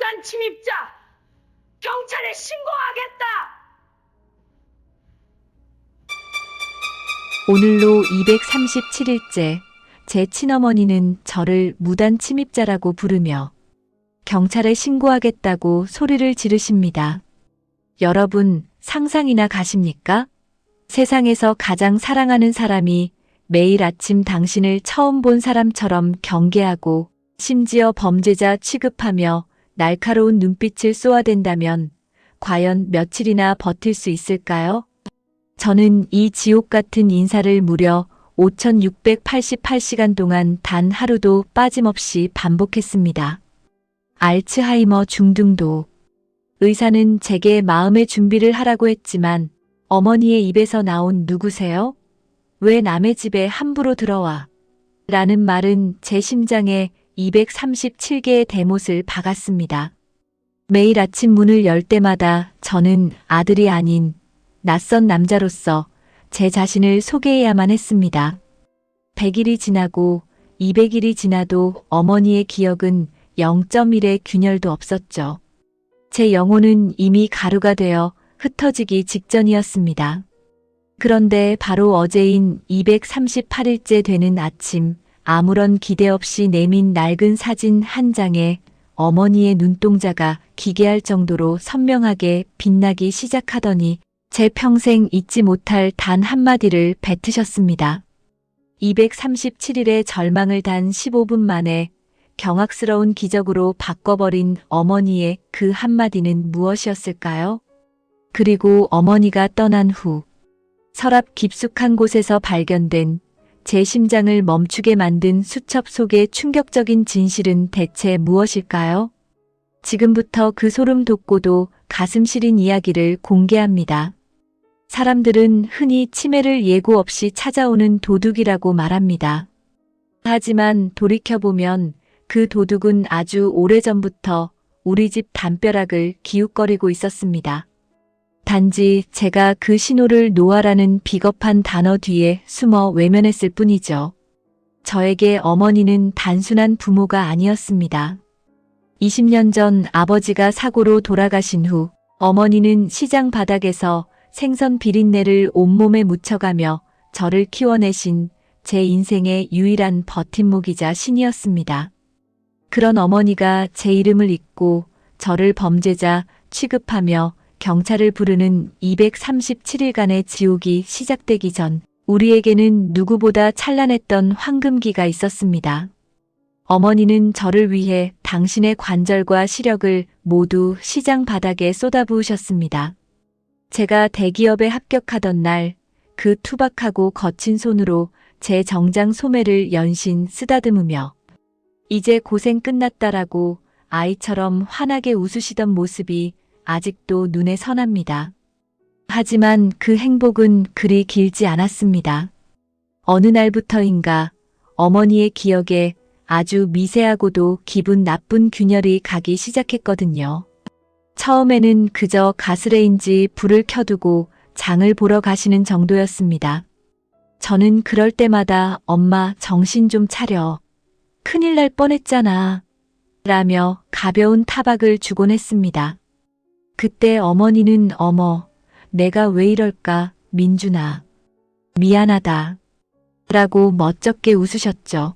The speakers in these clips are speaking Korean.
무단 침입자! 경찰에 신고하겠다! 오늘로 237일째 제 친어머니는 저를 무단 침입자라고 부르며 경찰에 신고하겠다고 소리를 지르십니다. 여러분, 상상이나 가십니까? 세상에서 가장 사랑하는 사람이 매일 아침 당신을 처음 본 사람처럼 경계하고 심지어 범죄자 취급하며 날카로운 눈빛을 쏘아댄다면 과연 며칠이나 버틸 수 있을까요? 저는 이 지옥 같은 인사를 무려 5,688시간 동안 단 하루도 빠짐없이 반복했습니다. 알츠하이머 중등도. 의사는 제게 마음의 준비를 하라고 했지만 어머니의 입에서 나온 누구세요? 왜 남의 집에 함부로 들어와? 라는 말은 제 심장에 237개의 대못을 박았습니다. 매일 아침 문을 열 때마다 저는 아들이 아닌 낯선 남자로서 제 자신을 소개해야만 했습니다. 100일이 지나고 200일이 지나도 어머니의 기억은 0.1의 균열도 없었죠. 제 영혼은 이미 가루가 되어 흩어지기 직전이었습니다. 그런데 바로 어제인 238일째 되는 아침, 아무런 기대 없이 내민 낡은 사진 한 장에 어머니의 눈동자가 기괴할 정도로 선명하게 빛나기 시작하더니 제 평생 잊지 못할 단 한마디를 뱉으셨습니다. 237일의 절망을 단 15분 만에 경악스러운 기적으로 바꿔버린 어머니의 그 한마디는 무엇이었을까요? 그리고 어머니가 떠난 후 서랍 깊숙한 곳에서 발견된 제 심장을 멈추게 만든 수첩 속의 충격적인 진실은 대체 무엇일까요? 지금부터 그 소름 돋고도 가슴 시린 이야기를 공개합니다. 사람들은 흔히 치매를 예고 없이 찾아오는 도둑이라고 말합니다. 하지만 돌이켜보면 그 도둑은 아주 오래전부터 우리 집 담벼락을 기웃거리고 있었습니다. 단지 제가 그 신호를 놓아라는 비겁한 단어 뒤에 숨어 외면했을 뿐이죠. 저에게 어머니는 단순한 부모가 아니었습니다. 20년 전 아버지가 사고로 돌아가신 후 어머니는 시장 바닥에서 생선 비린내를 온몸에 묻혀가며 저를 키워내신 제 인생의 유일한 버팀목이자 신이었습니다. 그런 어머니가 제 이름을 잊고 저를 범죄자 취급하며 경찰을 부르는 237일간의 지옥이 시작되기 전 우리에게는 누구보다 찬란했던 황금기가 있었습니다. 어머니는 저를 위해 당신의 관절과 시력을 모두 시장 바닥에 쏟아부으셨습니다. 제가 대기업에 합격하던 날 그 투박하고 거친 손으로 제 정장 소매를 연신 쓰다듬으며 이제 고생 끝났다라고 아이처럼 환하게 웃으시던 모습이 아직도 눈에 선합니다. 하지만 그 행복은 그리 길지 않았습니다. 어느 날부터인가 어머니의 기억에 아주 미세하고도 기분 나쁜 균열이 가기 시작했거든요. 처음에는 그저 가스레인지 불을 켜두고 장을 보러 가시는 정도였습니다. 저는 그럴 때마다 엄마 정신 좀 차려. 큰일 날 뻔했잖아. 라며 가벼운 타박을 주곤 했습니다. 그때 어머니는 어머, 내가 왜 이럴까, 민준아. 미안하다. 라고 멋쩍게 웃으셨죠.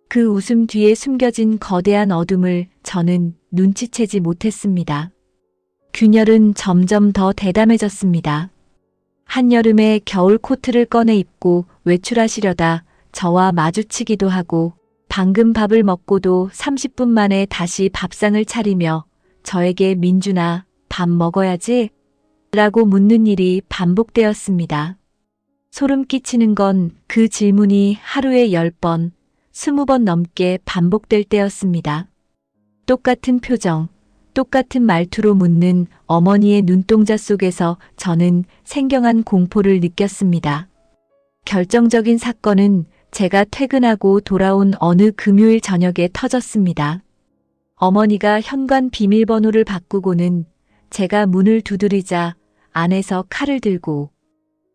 그 웃음 뒤에 숨겨진 거대한 어둠을 저는 눈치채지 못했습니다. 균열은 점점 더 대담해졌습니다. 한여름에 겨울 코트를 꺼내 입고 외출하시려다 저와 마주치기도 하고 방금 밥을 먹고도 30분 만에 다시 밥상을 차리며 저에게 민준아, 밥 먹어야지? 라고 묻는 일이 반복되었습니다. 소름 끼치는 건 그 질문이 하루에 10번, 20번 넘게 반복될 때였습니다. 똑같은 표정, 똑같은 말투로 묻는 어머니의 눈동자 속에서 저는 생경한 공포를 느꼈습니다. 결정적인 사건은 제가 퇴근하고 돌아온 어느 금요일 저녁에 터졌습니다. 어머니가 현관 비밀번호를 바꾸고는 제가 문을 두드리자 안에서 칼을 들고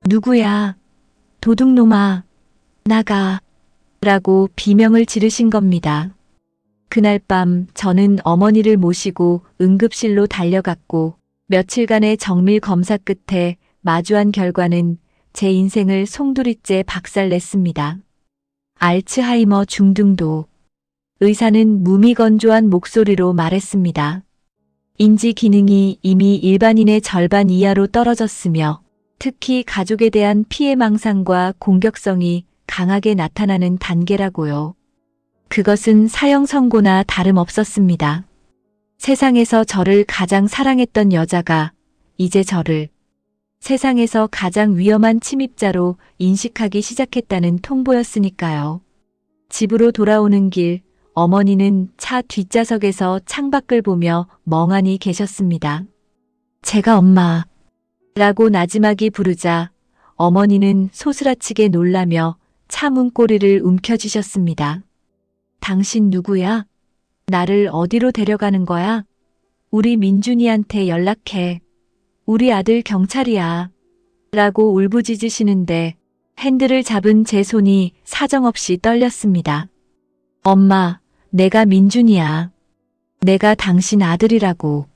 누구야? 도둑놈아, 나가. 라고 비명을 지르신 겁니다. 그날 밤 저는 어머니를 모시고 응급실로 달려갔고 며칠간의 정밀 검사 끝에 마주한 결과는 제 인생을 송두리째 박살냈습니다. 알츠하이머 중등도. 의사는 무미건조한 목소리로 말했습니다. 인지 기능이 이미 일반인의 절반 이하로 떨어졌으며 특히 가족에 대한 피해망상과 공격성이 강하게 나타나는 단계라고요. 그것은 사형 선고나 다름없었습니다. 세상에서 저를 가장 사랑했던 여자가 이제 저를 세상에서 가장 위험한 침입자로 인식하기 시작했다는 통보였으니까요. 집으로 돌아오는 길, 어머니는 차 뒷좌석에서 창밖을 보며 멍하니 계셨습니다. 제가 엄마라고 나지막이 부르자 어머니는 소스라치게 놀라며 차 문고리를 움켜쥐셨습니다. 당신 누구야? 나를 어디로 데려가는 거야? 우리 민준이한테 연락해. 우리 아들 경찰이야. 라고 울부짖으시는데 핸들을 잡은 제 손이 사정없이 떨렸습니다. 엄마, 내가 민준이야. 내가 당신 아들이라고.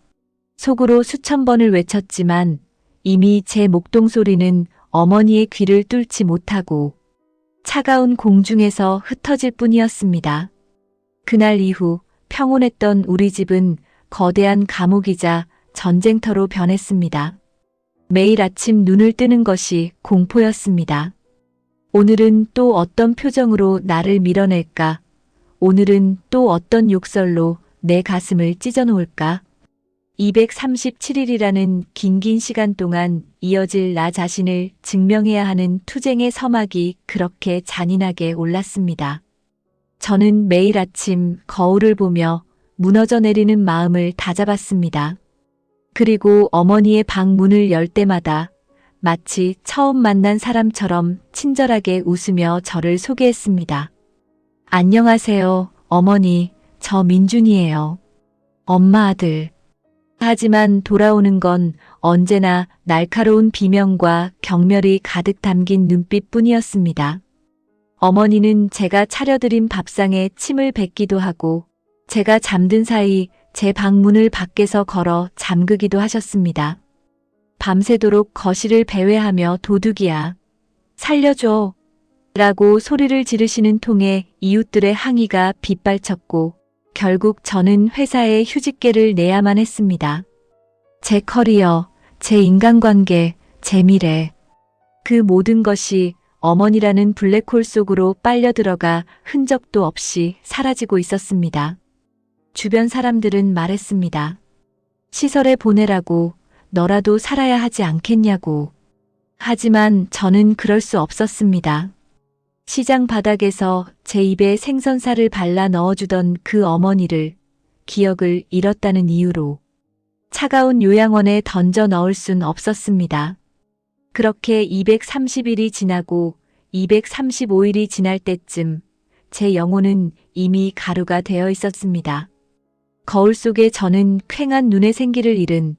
속으로 수천 번을 외쳤지만 이미 제 목동 소리는 어머니의 귀를 뚫지 못하고 차가운 공중에서 흩어질 뿐이었습니다. 그날 이후 평온했던 우리 집은 거대한 감옥이자 전쟁터로 변했습니다. 매일 아침 눈을 뜨는 것이 공포였습니다. 오늘은 또 어떤 표정으로 나를 밀어낼까? 오늘은 또 어떤 욕설로 내 가슴을 찢어놓을까? 237일이라는 긴 시간 동안 이어질 나 자신을 증명해야 하는 투쟁의 서막이 그렇게 잔인하게 올랐습니다. 저는 매일 아침 거울을 보며 무너져 내리는 마음을 다잡았습니다. 그리고 어머니의 방 문을 열 때마다 마치 처음 만난 사람처럼 친절하게 웃으며 저를 소개했습니다. 안녕하세요, 어머니. 저 민준이에요. 엄마 아들. 하지만 돌아오는 건 언제나 날카로운 비명과 경멸이 가득 담긴 눈빛뿐이었습니다. 어머니는 제가 차려드린 밥상에 침을 뱉기도 하고 제가 잠든 사이 제 방문을 밖에서 걸어 잠그기도 하셨습니다. 밤새도록 거실을 배회하며 도둑이야. 살려줘. 라고 소리를 지르시는 통에 이웃들의 항의가 빗발쳤고 결국 저는 회사에 휴직계를 내야만 했습니다. 제 커리어, 제 인간관계, 제 미래. 그 모든 것이 어머니라는 블랙홀 속으로 빨려 들어가 흔적도 없이 사라지고 있었습니다. 주변 사람들은 말했습니다. 시설에 보내라고, 너라도 살아야 하지 않겠냐고. 하지만 저는 그럴 수 없었습니다. 시장 바닥에서 제 입에 생선살을 발라 넣어주던 그 어머니를 기억을 잃었다는 이유로 차가운 요양원에 던져 넣을 순 없었습니다. 그렇게 230일이 지나고 235일이 지날 때쯤 제 영혼은 이미 가루가 되어 있었습니다. 거울 속에 저는 퀭한 눈의 생기를 잃은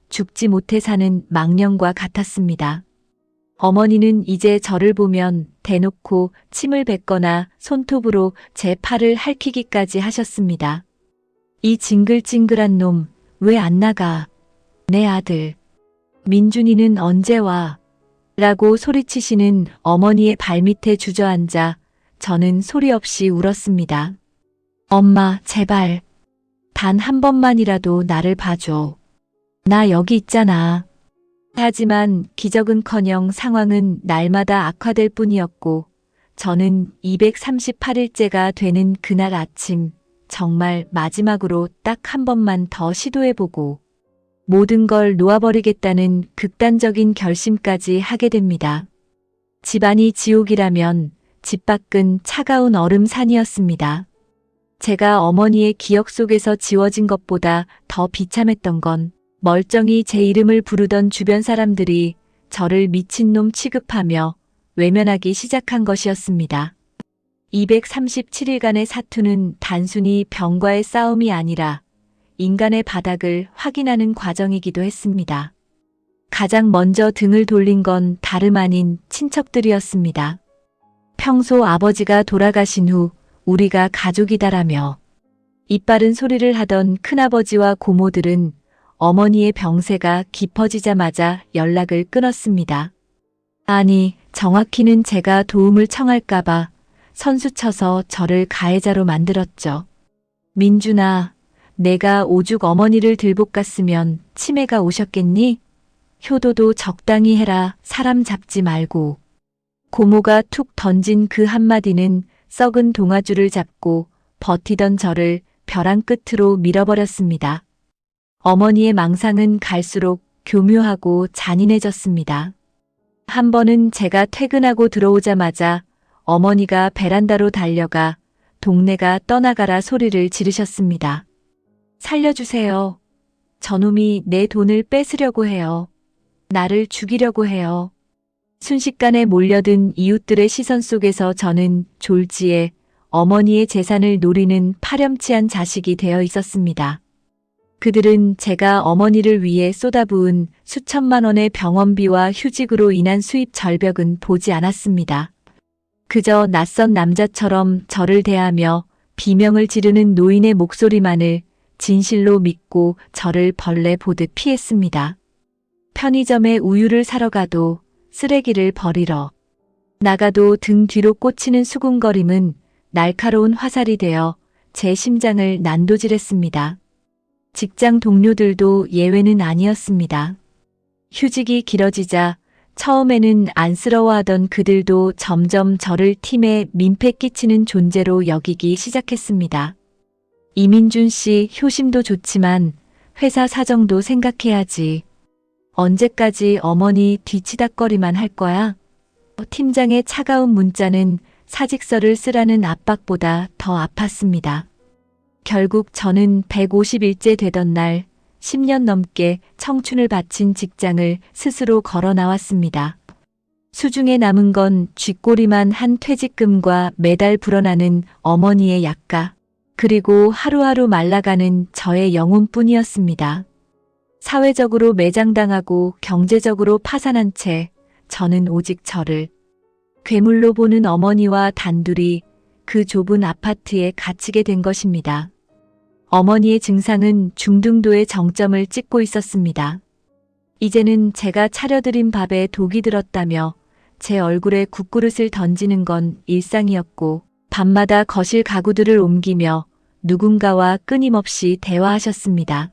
죽지 못해 사는 망령과 같았습니다. 어머니는 이제 저를 보면 대놓고 침을 뱉거나 손톱으로 제 팔을 핥히기까지 하셨습니다. 이 징글징글한 놈, 왜 안 나가? 내 아들. 민준이는 언제 와? 라고 소리치시는 어머니의 발밑에 주저앉아 저는 소리 없이 울었습니다. 엄마, 제발. 단 한 번만이라도 나를 봐줘. 나 여기 있잖아. 하지만 기적은커녕 상황은 날마다 악화될 뿐이었고 저는 238일째가 되는 그날 아침 정말 마지막으로 딱 한 번만 더 시도해보고 모든 걸 놓아버리겠다는 극단적인 결심까지 하게 됩니다. 집안이 지옥이라면 집 밖은 차가운 얼음산이었습니다. 제가 어머니의 기억 속에서 지워진 것보다 더 비참했던 건 멀쩡히 제 이름을 부르던 주변 사람들이 저를 미친놈 취급하며 외면하기 시작한 것이었습니다. 237일간의 사투는 단순히 병과의 싸움이 아니라 인간의 바닥을 확인하는 과정이기도 했습니다. 가장 먼저 등을 돌린 건 다름 아닌 친척들이었습니다. 평소 아버지가 돌아가신 후 우리가 가족이다라며 이빠른 소리를 하던 큰아버지와 고모들은 어머니의 병세가 깊어지자마자 연락을 끊었습니다. 아니, 정확히는 제가 도움을 청할까봐 선수쳐서 저를 가해자로 만들었죠. 민준아, 내가 오죽 어머니를 들볶았으면 치매가 오셨겠니? 효도도 적당히 해라, 사람 잡지 말고. 고모가 툭 던진 그 한마디는 썩은 동아줄을 잡고 버티던 저를 벼랑 끝으로 밀어버렸습니다. 어머니의 망상은 갈수록 교묘하고 잔인해졌습니다. 한 번은 제가 퇴근하고 들어오자마자 어머니가 베란다로 달려가 동네가 떠나가라 소리를 지르셨습니다. 살려주세요. 저놈이 내 돈을 뺏으려고 해요. 나를 죽이려고 해요. 순식간에 몰려든 이웃들의 시선 속에서 저는 졸지에 어머니의 재산을 노리는 파렴치한 자식이 되어 있었습니다. 그들은 제가 어머니를 위해 쏟아부은 수천만 원의 병원비와 휴직으로 인한 수입 절벽은 보지 않았습니다. 그저 낯선 남자처럼 저를 대하며 비명을 지르는 노인의 목소리만을 진실로 믿고 저를 벌레 보듯 피했습니다. 편의점에 우유를 사러 가도 쓰레기를 버리러 나가도 등 뒤로 꽂히는 수군거림은 날카로운 화살이 되어 제 심장을 난도질했습니다. 직장 동료들도 예외는 아니었습니다. 휴직이 길어지자 처음에는 안쓰러워하던 그들도 점점 저를 팀에 민폐 끼치는 존재로 여기기 시작했습니다. 이민준 씨, 효심도 좋지만 회사 사정도 생각해야지. 언제까지 어머니 뒤치다꺼리만 할 거야? 팀장의 차가운 문자는 사직서를 쓰라는 압박보다 더 아팠습니다. 결국 저는 150일째 되던 날 10년 넘게 청춘을 바친 직장을 스스로 걸어 나왔습니다. 수중에 남은 건 쥐꼬리만 한 퇴직금과 매달 불어나는 어머니의 약가, 그리고 하루하루 말라가는 저의 영혼뿐이었습니다. 사회적으로 매장당하고 경제적으로 파산한 채 저는 오직 저를 괴물로 보는 어머니와 단둘이 그 좁은 아파트에 갇히게 된 것입니다. 어머니의 증상은 중등도의 정점을 찍고 있었습니다. 이제는 제가 차려드린 밥에 독이 들었다며 제 얼굴에 국그릇을 던지는 건 일상이었고, 밤마다 거실 가구들을 옮기며 누군가와 끊임없이 대화하셨습니다.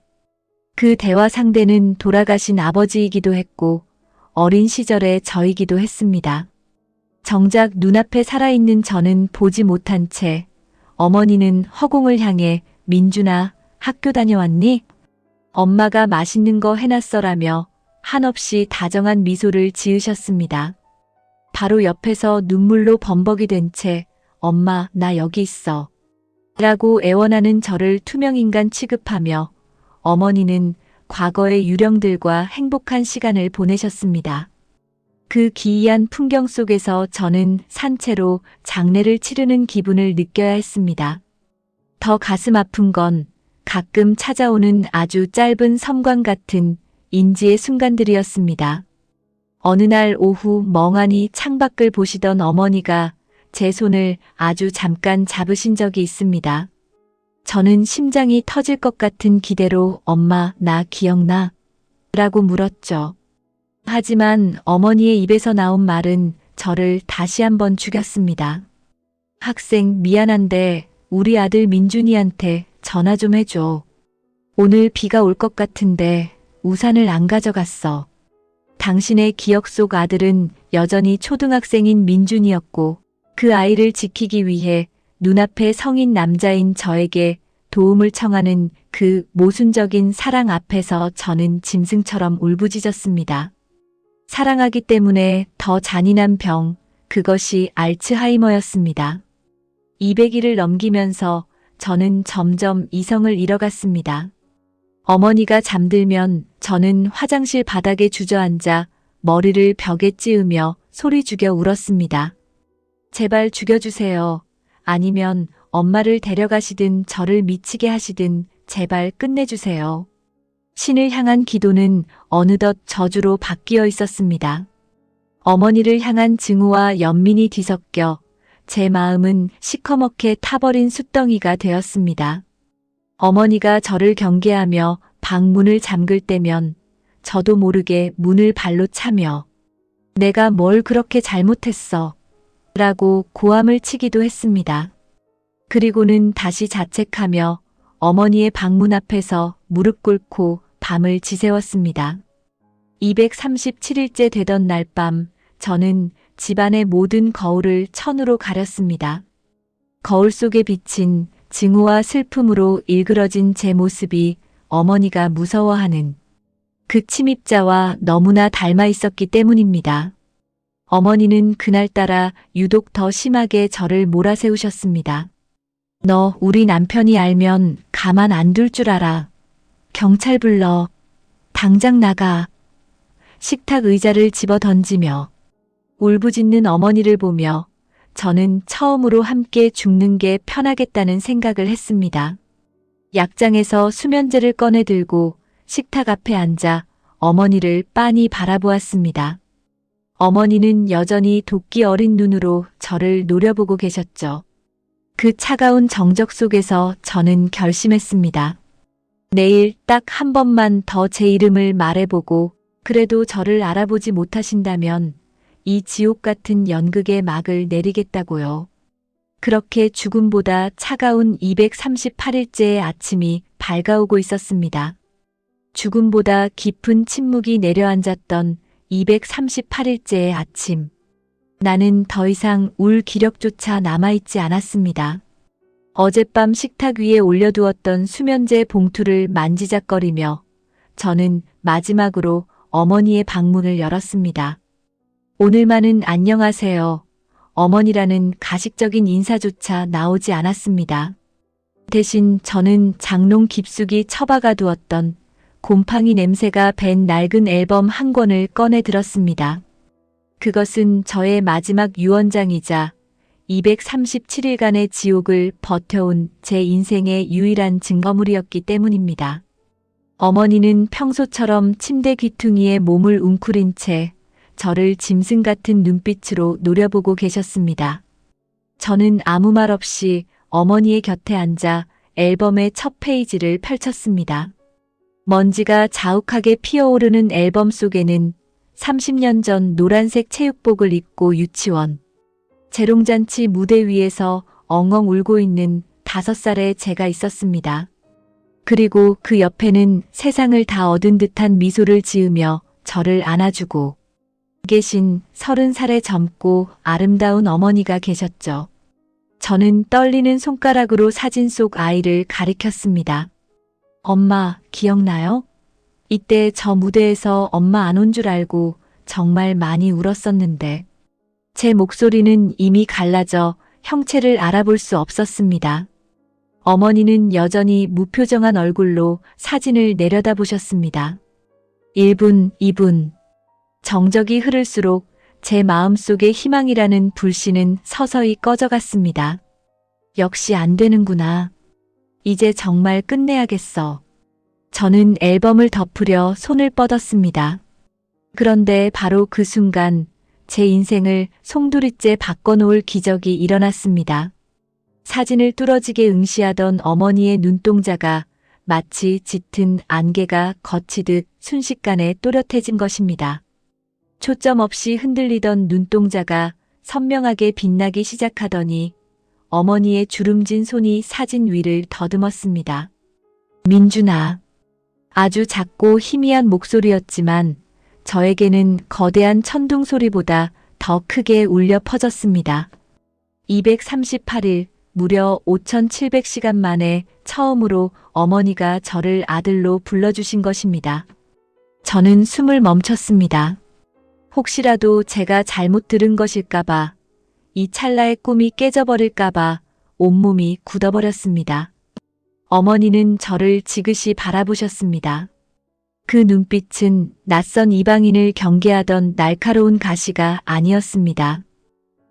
그 대화 상대는 돌아가신 아버지이기도 했고 어린 시절의 저이기도 했습니다. 정작 눈앞에 살아있는 저는 보지 못한 채 어머니는 허공을 향해 민준아, 학교 다녀왔니? 엄마가 맛있는 거 해놨어라며 한없이 다정한 미소를 지으셨습니다. 바로 옆에서 눈물로 범벅이 된 채 엄마, 나 여기 있어 라고 애원하는 저를 투명인간 취급하며 어머니는 과거의 유령들과 행복한 시간을 보내셨습니다. 그 기이한 풍경 속에서 저는 산채로 장례를 치르는 기분을 느껴야 했습니다. 더 가슴 아픈 건 가끔 찾아오는 아주 짧은 섬광 같은 인지의 순간들이었습니다. 어느 날 오후 멍하니 창밖을 보시던 어머니가 제 손을 아주 잠깐 잡으신 적이 있습니다. 저는 심장이 터질 것 같은 기대로 엄마, 나 기억나? 라고 물었죠. 하지만 어머니의 입에서 나온 말은 저를 다시 한번 죽였습니다. 학생, 미안한데 우리 아들 민준이한테 전화 좀 해줘. 오늘 비가 올 것 같은데 우산을 안 가져갔어. 당신의 기억 속 아들은 여전히 초등학생인 민준이었고 그 아이를 지키기 위해 눈앞에 성인 남자인 저에게 도움을 청하는 그 모순적인 사랑 앞에서 저는 짐승처럼 울부짖었습니다. 사랑하기 때문에 더 잔인한 병, 그것이 알츠하이머였습니다. 200일을 넘기면서 저는 점점 이성을 잃어갔습니다. 어머니가 잠들면 저는 화장실 바닥에 주저앉아 머리를 벽에 찌으며 소리 죽여 울었습니다. 제발 죽여주세요. 아니면 엄마를 데려가시든 저를 미치게 하시든 제발 끝내주세요. 신을 향한 기도는 어느덧 저주로 바뀌어 있었습니다. 어머니를 향한 증오와 연민이 뒤섞여 제 마음은 시커멓게 타버린 숯덩이가 되었습니다. 어머니가 저를 경계하며 방문을 잠글 때면 저도 모르게 문을 발로 차며 내가 뭘 그렇게 잘못했어 라고 고함을 치기도 했습니다. 그리고는 다시 자책하며 어머니의 방문 앞에서 무릎 꿇고 밤을 지새웠습니다. 237일째 되던 날 밤 저는 집안의 모든 거울을 천으로 가렸습니다. 거울 속에 비친 증오와 슬픔으로 일그러진 제 모습이 어머니가 무서워하는 그 침입자와 너무나 닮아 있었기 때문입니다. 어머니는 그날따라 유독 더 심하게 저를 몰아세우셨습니다. 너 우리 남편이 알면 가만 안 둘 줄 알아. 경찰 불러. 당장 나가. 식탁 의자를 집어 던지며 울부짖는 어머니를 보며 저는 처음으로 함께 죽는 게 편하겠다는 생각을 했습니다. 약장에서 수면제를 꺼내 들고 식탁 앞에 앉아 어머니를 빤히 바라보았습니다. 어머니는 여전히 도끼 어린 눈으로 저를 노려보고 계셨죠. 그 차가운 정적 속에서 저는 결심했습니다. 내일 딱 한 번만 더 제 이름을 말해보고 그래도 저를 알아보지 못하신다면 이 지옥 같은 연극의 막을 내리겠다고요. 그렇게 죽음보다 차가운 238일째의 아침이 밝아오고 있었습니다. 죽음보다 깊은 침묵이 내려앉았던 238일째의 아침. 나는 더 이상 울 기력조차 남아있지 않았습니다. 어젯밤 식탁 위에 올려두었던 수면제 봉투를 만지작거리며 저는 마지막으로 어머니의 방문을 열었습니다. 오늘만은 안녕하세요. 어머니라는 가식적인 인사조차 나오지 않았습니다. 대신 저는 장롱 깊숙이 처박아 두었던 곰팡이 냄새가 밴 낡은 앨범 한 권을 꺼내 들었습니다. 그것은 저의 마지막 유언장이자 237일간의 지옥을 버텨온 제 인생의 유일한 증거물이었기 때문입니다. 어머니는 평소처럼 침대 귀퉁이에 몸을 웅크린 채 저를 짐승 같은 눈빛으로 노려보고 계셨습니다. 저는 아무 말 없이 어머니의 곁에 앉아 앨범의 첫 페이지를 펼쳤습니다. 먼지가 자욱하게 피어오르는 앨범 속에는 30년 전 노란색 체육복을 입고 유치원, 재롱잔치 무대 위에서 엉엉 울고 있는 5살의 제가 있었습니다. 그리고 그 옆에는 세상을 다 얻은 듯한 미소를 지으며 저를 안아주고 계신 30살의 젊고 아름다운 어머니가 계셨죠. 저는 떨리는 손가락으로 사진 속 아이를 가리켰습니다. 엄마, 기억나요? 이때 저 무대에서 엄마 안 온 줄 알고 정말 많이 울었었는데 제 목소리는 이미 갈라져 형체를 알아볼 수 없었습니다. 어머니는 여전히 무표정한 얼굴로 사진을 내려다보셨습니다. 1분, 2분. 정적이 흐를수록 제 마음속의 희망이라는 불씨는 서서히 꺼져갔습니다. 역시 안 되는구나. 이제 정말 끝내야겠어. 저는 앨범을 덮으려 손을 뻗었습니다. 그런데 바로 그 순간 제 인생을 송두리째 바꿔놓을 기적이 일어났습니다. 사진을 뚫어지게 응시하던 어머니의 눈동자가 마치 짙은 안개가 거치듯 순식간에 또렷해진 것입니다. 초점 없이 흔들리던 눈동자가 선명하게 빛나기 시작하더니 어머니의 주름진 손이 사진 위를 더듬었습니다. 민준아. 아주 작고 희미한 목소리였지만 저에게는 거대한 천둥 소리보다 더 크게 울려 퍼졌습니다. 238일, 무려 5,700시간 만에 처음으로 어머니가 저를 아들로 불러주신 것입니다. 저는 숨을 멈췄습니다. 혹시라도 제가 잘못 들은 것일까봐, 이 찰나의 꿈이 깨져버릴까봐 온몸이 굳어버렸습니다. 어머니는 저를 지그시 바라보셨습니다. 그 눈빛은 낯선 이방인을 경계하던 날카로운 가시가 아니었습니다.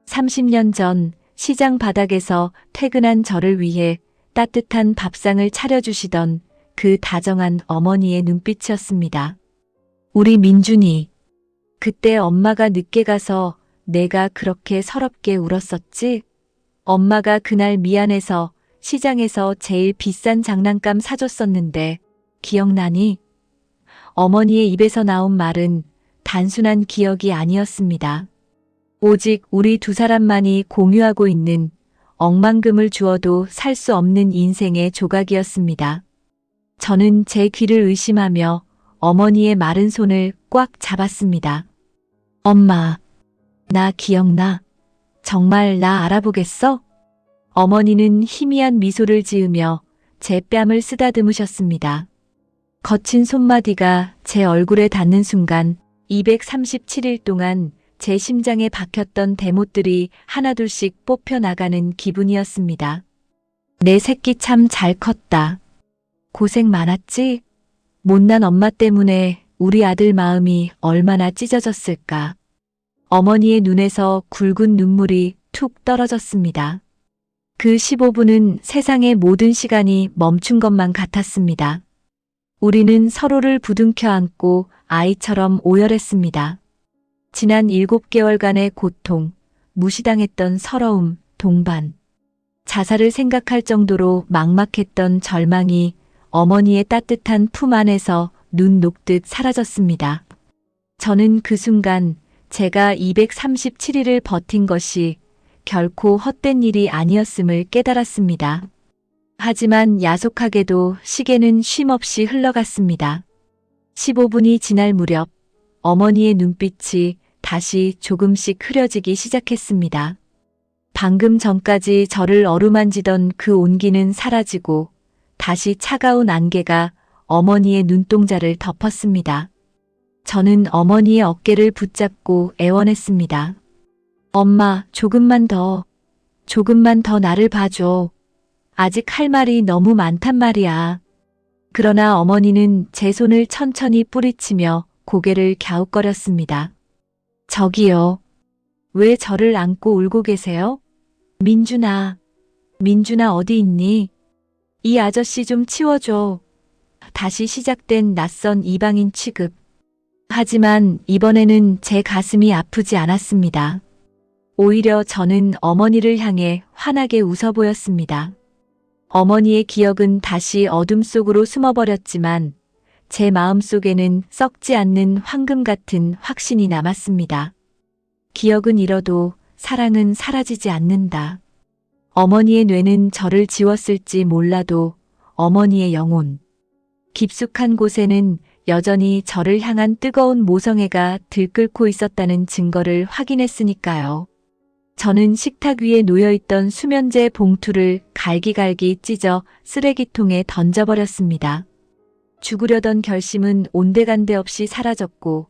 30년 전 시장 바닥에서 퇴근한 저를 위해 따뜻한 밥상을 차려주시던 그 다정한 어머니의 눈빛이었습니다. 우리 민준이, 그때 엄마가 늦게 가서 내가 그렇게 서럽게 울었었지? 엄마가 그날 미안해서 시장에서 제일 비싼 장난감 사줬었는데 기억나니? 어머니의 입에서 나온 말은 단순한 기억이 아니었습니다. 오직 우리 두 사람만이 공유하고 있는 억만금을 주어도 살 수 없는 인생의 조각이었습니다. 저는 제 귀를 의심하며 어머니의 마른 손을 꽉 잡았습니다. 엄마, 나 기억나? 정말 나 알아보겠어? 어머니는 희미한 미소를 지으며 제 뺨을 쓰다듬으셨습니다. 거친 손마디가 제 얼굴에 닿는 순간 237일 동안 제 심장에 박혔던 대못들이 하나둘씩 뽑혀나가는 기분이었습니다. 내 새끼 참 잘 컸다. 고생 많았지? 못난 엄마 때문에 우리 아들 마음이 얼마나 찢어졌을까. 어머니의 눈에서 굵은 눈물이 툭 떨어졌습니다. 그 15분은 세상의 모든 시간이 멈춘 것만 같았습니다. 우리는 서로를 부둥켜 안고 아이처럼 오열했습니다. 지난 7개월간의 고통, 무시당했던 서러움, 동반, 자살을 생각할 정도로 막막했던 절망이 어머니의 따뜻한 품 안에서 눈 녹듯 사라졌습니다. 저는 그 순간 제가 237일을 버틴 것이 결코 헛된 일이 아니었음을 깨달았습니다. 하지만 야속하게도 시계는 쉼없이 흘러갔습니다. 15분이 지날 무렵 어머니의 눈빛이 다시 조금씩 흐려지기 시작했습니다. 방금 전까지 저를 어루만지던 그 온기는 사라지고 다시 차가운 안개가 어머니의 눈동자를 덮었습니다. 저는 어머니의 어깨를 붙잡고 애원했습니다. 엄마, 조금만 더 나를 봐줘. 아직 할 말이 너무 많단 말이야. 그러나 어머니는 제 손을 천천히 뿌리치며 고개를 갸웃거렸습니다. 저기요. 왜 저를 안고 울고 계세요? 민준아 어디 있니? 이 아저씨 좀 치워줘. 다시 시작된 낯선 이방인 취급. 하지만 이번에는 제 가슴이 아프지 않았습니다. 오히려 저는 어머니를 향해 환하게 웃어 보였습니다. 어머니의 기억은 다시 어둠 속으로 숨어버렸지만 제 마음속에는 썩지 않는 황금 같은 확신이 남았습니다. 기억은 잃어도 사랑은 사라지지 않는다. 어머니의 뇌는 저를 지웠을지 몰라도 어머니의 영혼, 깊숙한 곳에는 여전히 저를 향한 뜨거운 모성애가 들끓고 있었다는 증거를 확인했으니까요. 저는 식탁 위에 놓여있던 수면제 봉투를 갈기갈기 찢어 쓰레기통에 던져버렸습니다. 죽으려던 결심은 온데간데 없이 사라졌고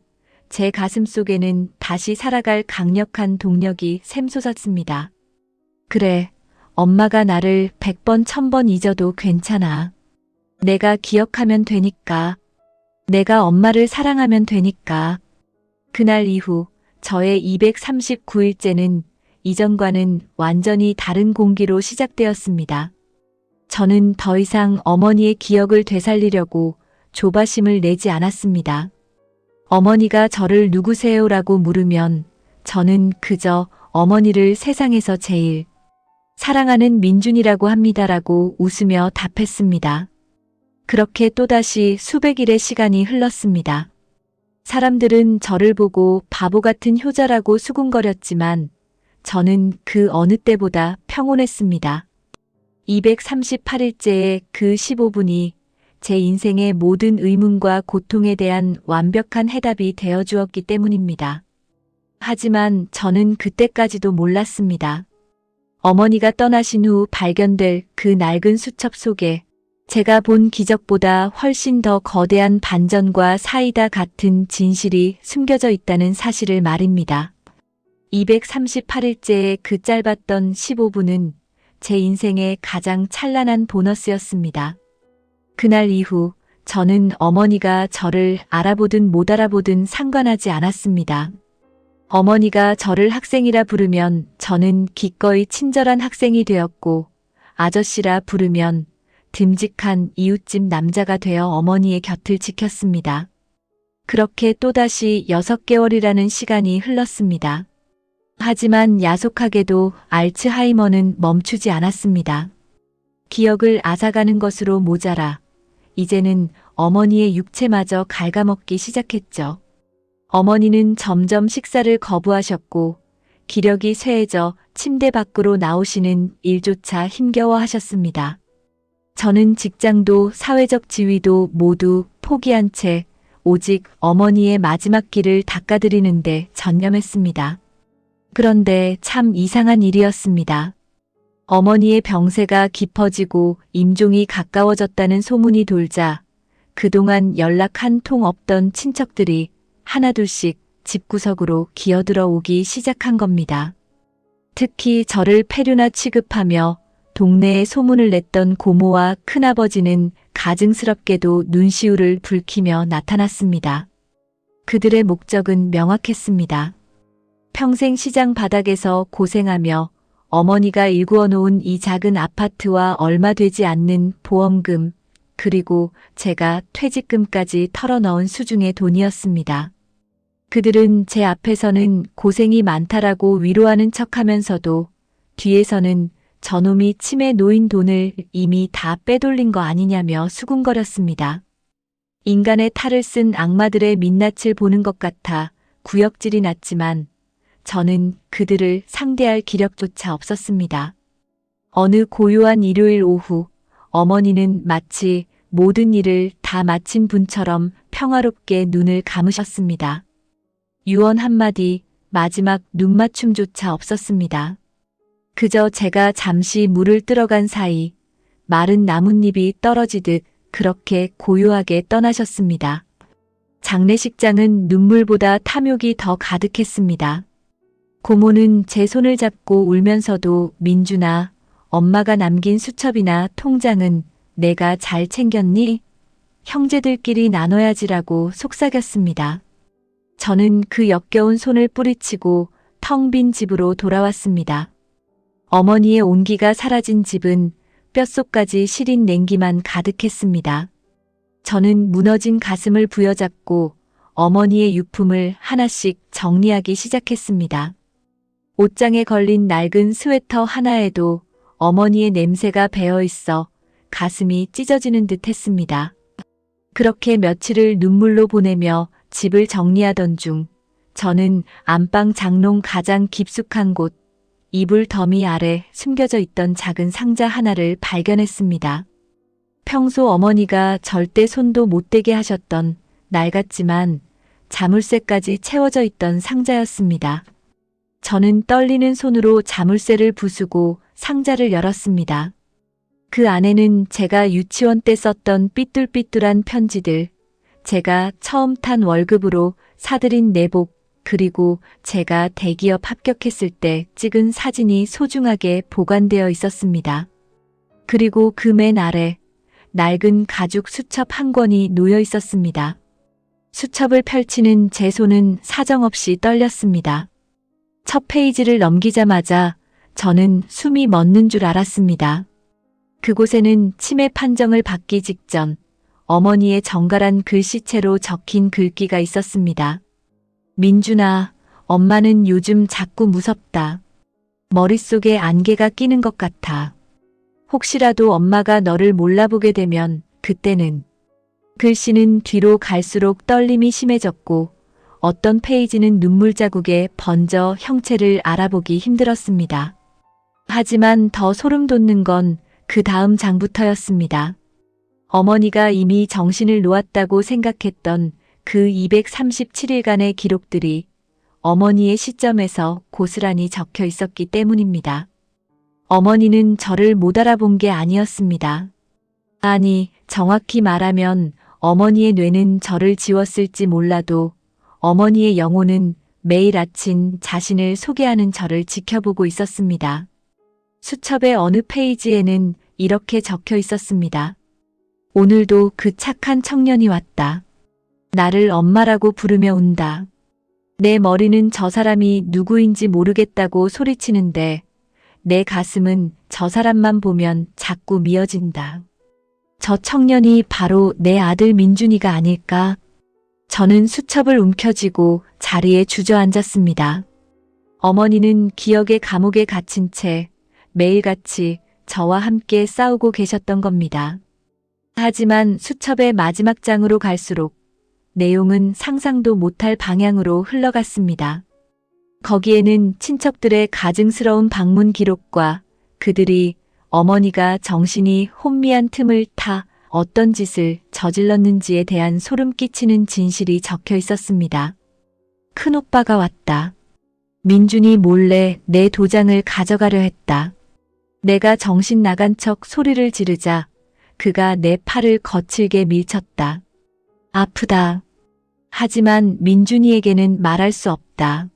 제 가슴 속에는 다시 살아갈 강력한 동력이 샘솟았습니다. 그래, 엄마가 나를 100번 1000번 잊어도 괜찮아. 내가 기억하면 되니까. 내가 엄마를 사랑하면 되니까. 그날 이후 저의 239일째는 이전과는 완전히 다른 공기로 시작되었습니다. 저는 더 이상 어머니의 기억을 되살리려고 조바심을 내지 않았습니다. 어머니가 저를 누구세요라고 물으면 저는 그저 어머니를 세상에서 제일 사랑하는 민준이라고 합니다라고 웃으며 답했습니다. 그렇게 또다시 수백일의 시간이 흘렀습니다. 사람들은 저를 보고 바보 같은 효자라고 수군거렸지만 저는 그 어느 때보다 평온했습니다. 238일째의 그 15분이 제 인생의 모든 의문과 고통에 대한 완벽한 해답이 되어 주었기 때문입니다. 하지만 저는 그때까지도 몰랐습니다. 어머니가 떠나신 후 발견될 그 낡은 수첩 속에 제가 본 기적보다 훨씬 더 거대한 반전과 사이다 같은 진실이 숨겨져 있다는 사실을 말입니다. 238일째의 그 짧았던 15분은 제 인생의 가장 찬란한 보너스였습니다. 그날 이후 저는 어머니가 저를 알아보든 못 알아보든 상관하지 않았습니다. 어머니가 저를 학생이라 부르면 저는 기꺼이 친절한 학생이 되었고 아저씨라 부르면 듬직한 이웃집 남자가 되어 어머니의 곁을 지켰습니다. 그렇게 또다시 6개월이라는 시간이 흘렀습니다. 하지만 야속하게도 알츠하이머는 멈추지 않았습니다. 기억을 앗아가는 것으로 모자라 이제는 어머니의 육체마저 갉아먹기 시작했죠. 어머니는 점점 식사를 거부하셨고 기력이 쇠해져 침대 밖으로 나오시는 일조차 힘겨워하셨습니다. 저는 직장도 사회적 지위도 모두 포기한 채 오직 어머니의 마지막 길을 닦아드리는데 전념했습니다. 그런데 참 이상한 일이었습니다. 어머니의 병세가 깊어지고 임종이 가까워졌다는 소문이 돌자 그동안 연락 한 통 없던 친척들이 하나둘씩 집구석으로 기어들어 오기 시작한 겁니다. 특히 저를 폐류나 취급하며 동네에 소문을 냈던 고모와 큰아버지는 가증스럽게도 눈시울을 붉히며 나타났습니다. 그들의 목적은 명확했습니다. 평생 시장 바닥에서 고생하며 어머니가 일구어 놓은 이 작은 아파트와 얼마 되지 않는 보험금, 그리고 제가 퇴직금까지 털어넣은 수중의 돈이었습니다. 그들은 제 앞에서는 고생이 많다라고 위로하는 척하면서도 뒤에서는 저놈이 치매 놓인 돈을 이미 다 빼돌린 거 아니냐며 수군거렸습니다. 인간의 탈을 쓴 악마들의 민낯을 보는 것 같아 구역질이 났지만 저는 그들을 상대할 기력조차 없었습니다. 어느 고요한 일요일 오후 어머니는 마치 모든 일을 다 마친 분처럼 평화롭게 눈을 감으셨습니다. 유언 한마디, 마지막 눈맞춤조차 없었습니다. 그저 제가 잠시 물을 뜨러간 사이 마른 나뭇잎이 떨어지듯 그렇게 고요하게 떠나셨습니다. 장례식장은 눈물보다 탐욕이 더 가득했습니다. 고모는 제 손을 잡고 울면서도 민준아, 엄마가 남긴 수첩이나 통장은 내가 잘 챙겼니? 형제들끼리 나눠야지라고 속삭였습니다. 저는 그 역겨운 손을 뿌리치고 텅 빈 집으로 돌아왔습니다. 어머니의 온기가 사라진 집은 뼛속까지 시린 냉기만 가득했습니다. 저는 무너진 가슴을 부여잡고 어머니의 유품을 하나씩 정리하기 시작했습니다. 옷장에 걸린 낡은 스웨터 하나에도 어머니의 냄새가 배어 있어 가슴이 찢어지는 듯 했습니다. 그렇게 며칠을 눈물로 보내며 집을 정리하던 중 저는 안방 장롱 가장 깊숙한 곳 이불 더미 아래 숨겨져 있던 작은 상자 하나를 발견했습니다. 평소 어머니가 절대 손도 못 대게 하셨던 낡았지만 자물쇠까지 채워져 있던 상자였습니다. 저는 떨리는 손으로 자물쇠를 부수고 상자를 열었습니다. 그 안에는 제가 유치원 때 썼던 삐뚤삐뚤한 편지들, 제가 처음 탄 월급으로 사들인 내복, 그리고 제가 대기업 합격했을 때 찍은 사진이 소중하게 보관되어 있었습니다. 그리고 그 맨 아래 낡은 가죽 수첩 한 권이 놓여 있었습니다. 수첩을 펼치는 제 손은 사정없이 떨렸습니다. 첫 페이지를 넘기자마자 저는 숨이 멎는 줄 알았습니다. 그곳에는 치매 판정을 받기 직전 어머니의 정갈한 글씨체로 적힌 글귀가 있었습니다. 민준아, 엄마는 요즘 자꾸 무섭다. 머릿속에 안개가 끼는 것 같아. 혹시라도 엄마가 너를 몰라보게 되면 그때는. 글씨는 뒤로 갈수록 떨림이 심해졌고 어떤 페이지는 눈물 자국에 번져 형체를 알아보기 힘들었습니다. 하지만 더 소름 돋는 건 그 다음 장부터였습니다. 어머니가 이미 정신을 놓았다고 생각했던 그 237일간의 기록들이 어머니의 시점에서 고스란히 적혀 있었기 때문입니다. 어머니는 저를 못 알아본 게 아니었습니다. 아니, 정확히 말하면 어머니의 뇌는 저를 지웠을지 몰라도 어머니의 영혼은 매일 아침 자신을 소개하는 저를 지켜보고 있었습니다. 수첩의 어느 페이지에는 이렇게 적혀 있었습니다. 오늘도 그 착한 청년이 왔다. 나를 엄마라고 부르며 운다. 내 머리는 저 사람이 누구인지 모르겠다고 소리치는데 내 가슴은 저 사람만 보면 자꾸 미어진다. 저 청년이 바로 내 아들 민준이가 아닐까? 저는 수첩을 움켜쥐고 자리에 주저앉았습니다. 어머니는 기억의 감옥에 갇힌 채 매일같이 저와 함께 싸우고 계셨던 겁니다. 하지만 수첩의 마지막 장으로 갈수록 내용은 상상도 못할 방향으로 흘러갔습니다. 거기에는 친척들의 가증스러운 방문 기록과 그들이 어머니가 정신이 혼미한 틈을 타 어떤 짓을 저질렀는지에 대한 소름 끼치는 진실이 적혀 있었습니다. 큰오빠가 왔다. 민준이 몰래 내 도장을 가져가려 했다. 내가 정신 나간 척 소리를 지르자 그가 내 팔을 거칠게 밀쳤다. 아프다. 하지만 민준이에게는 말할 수 없다.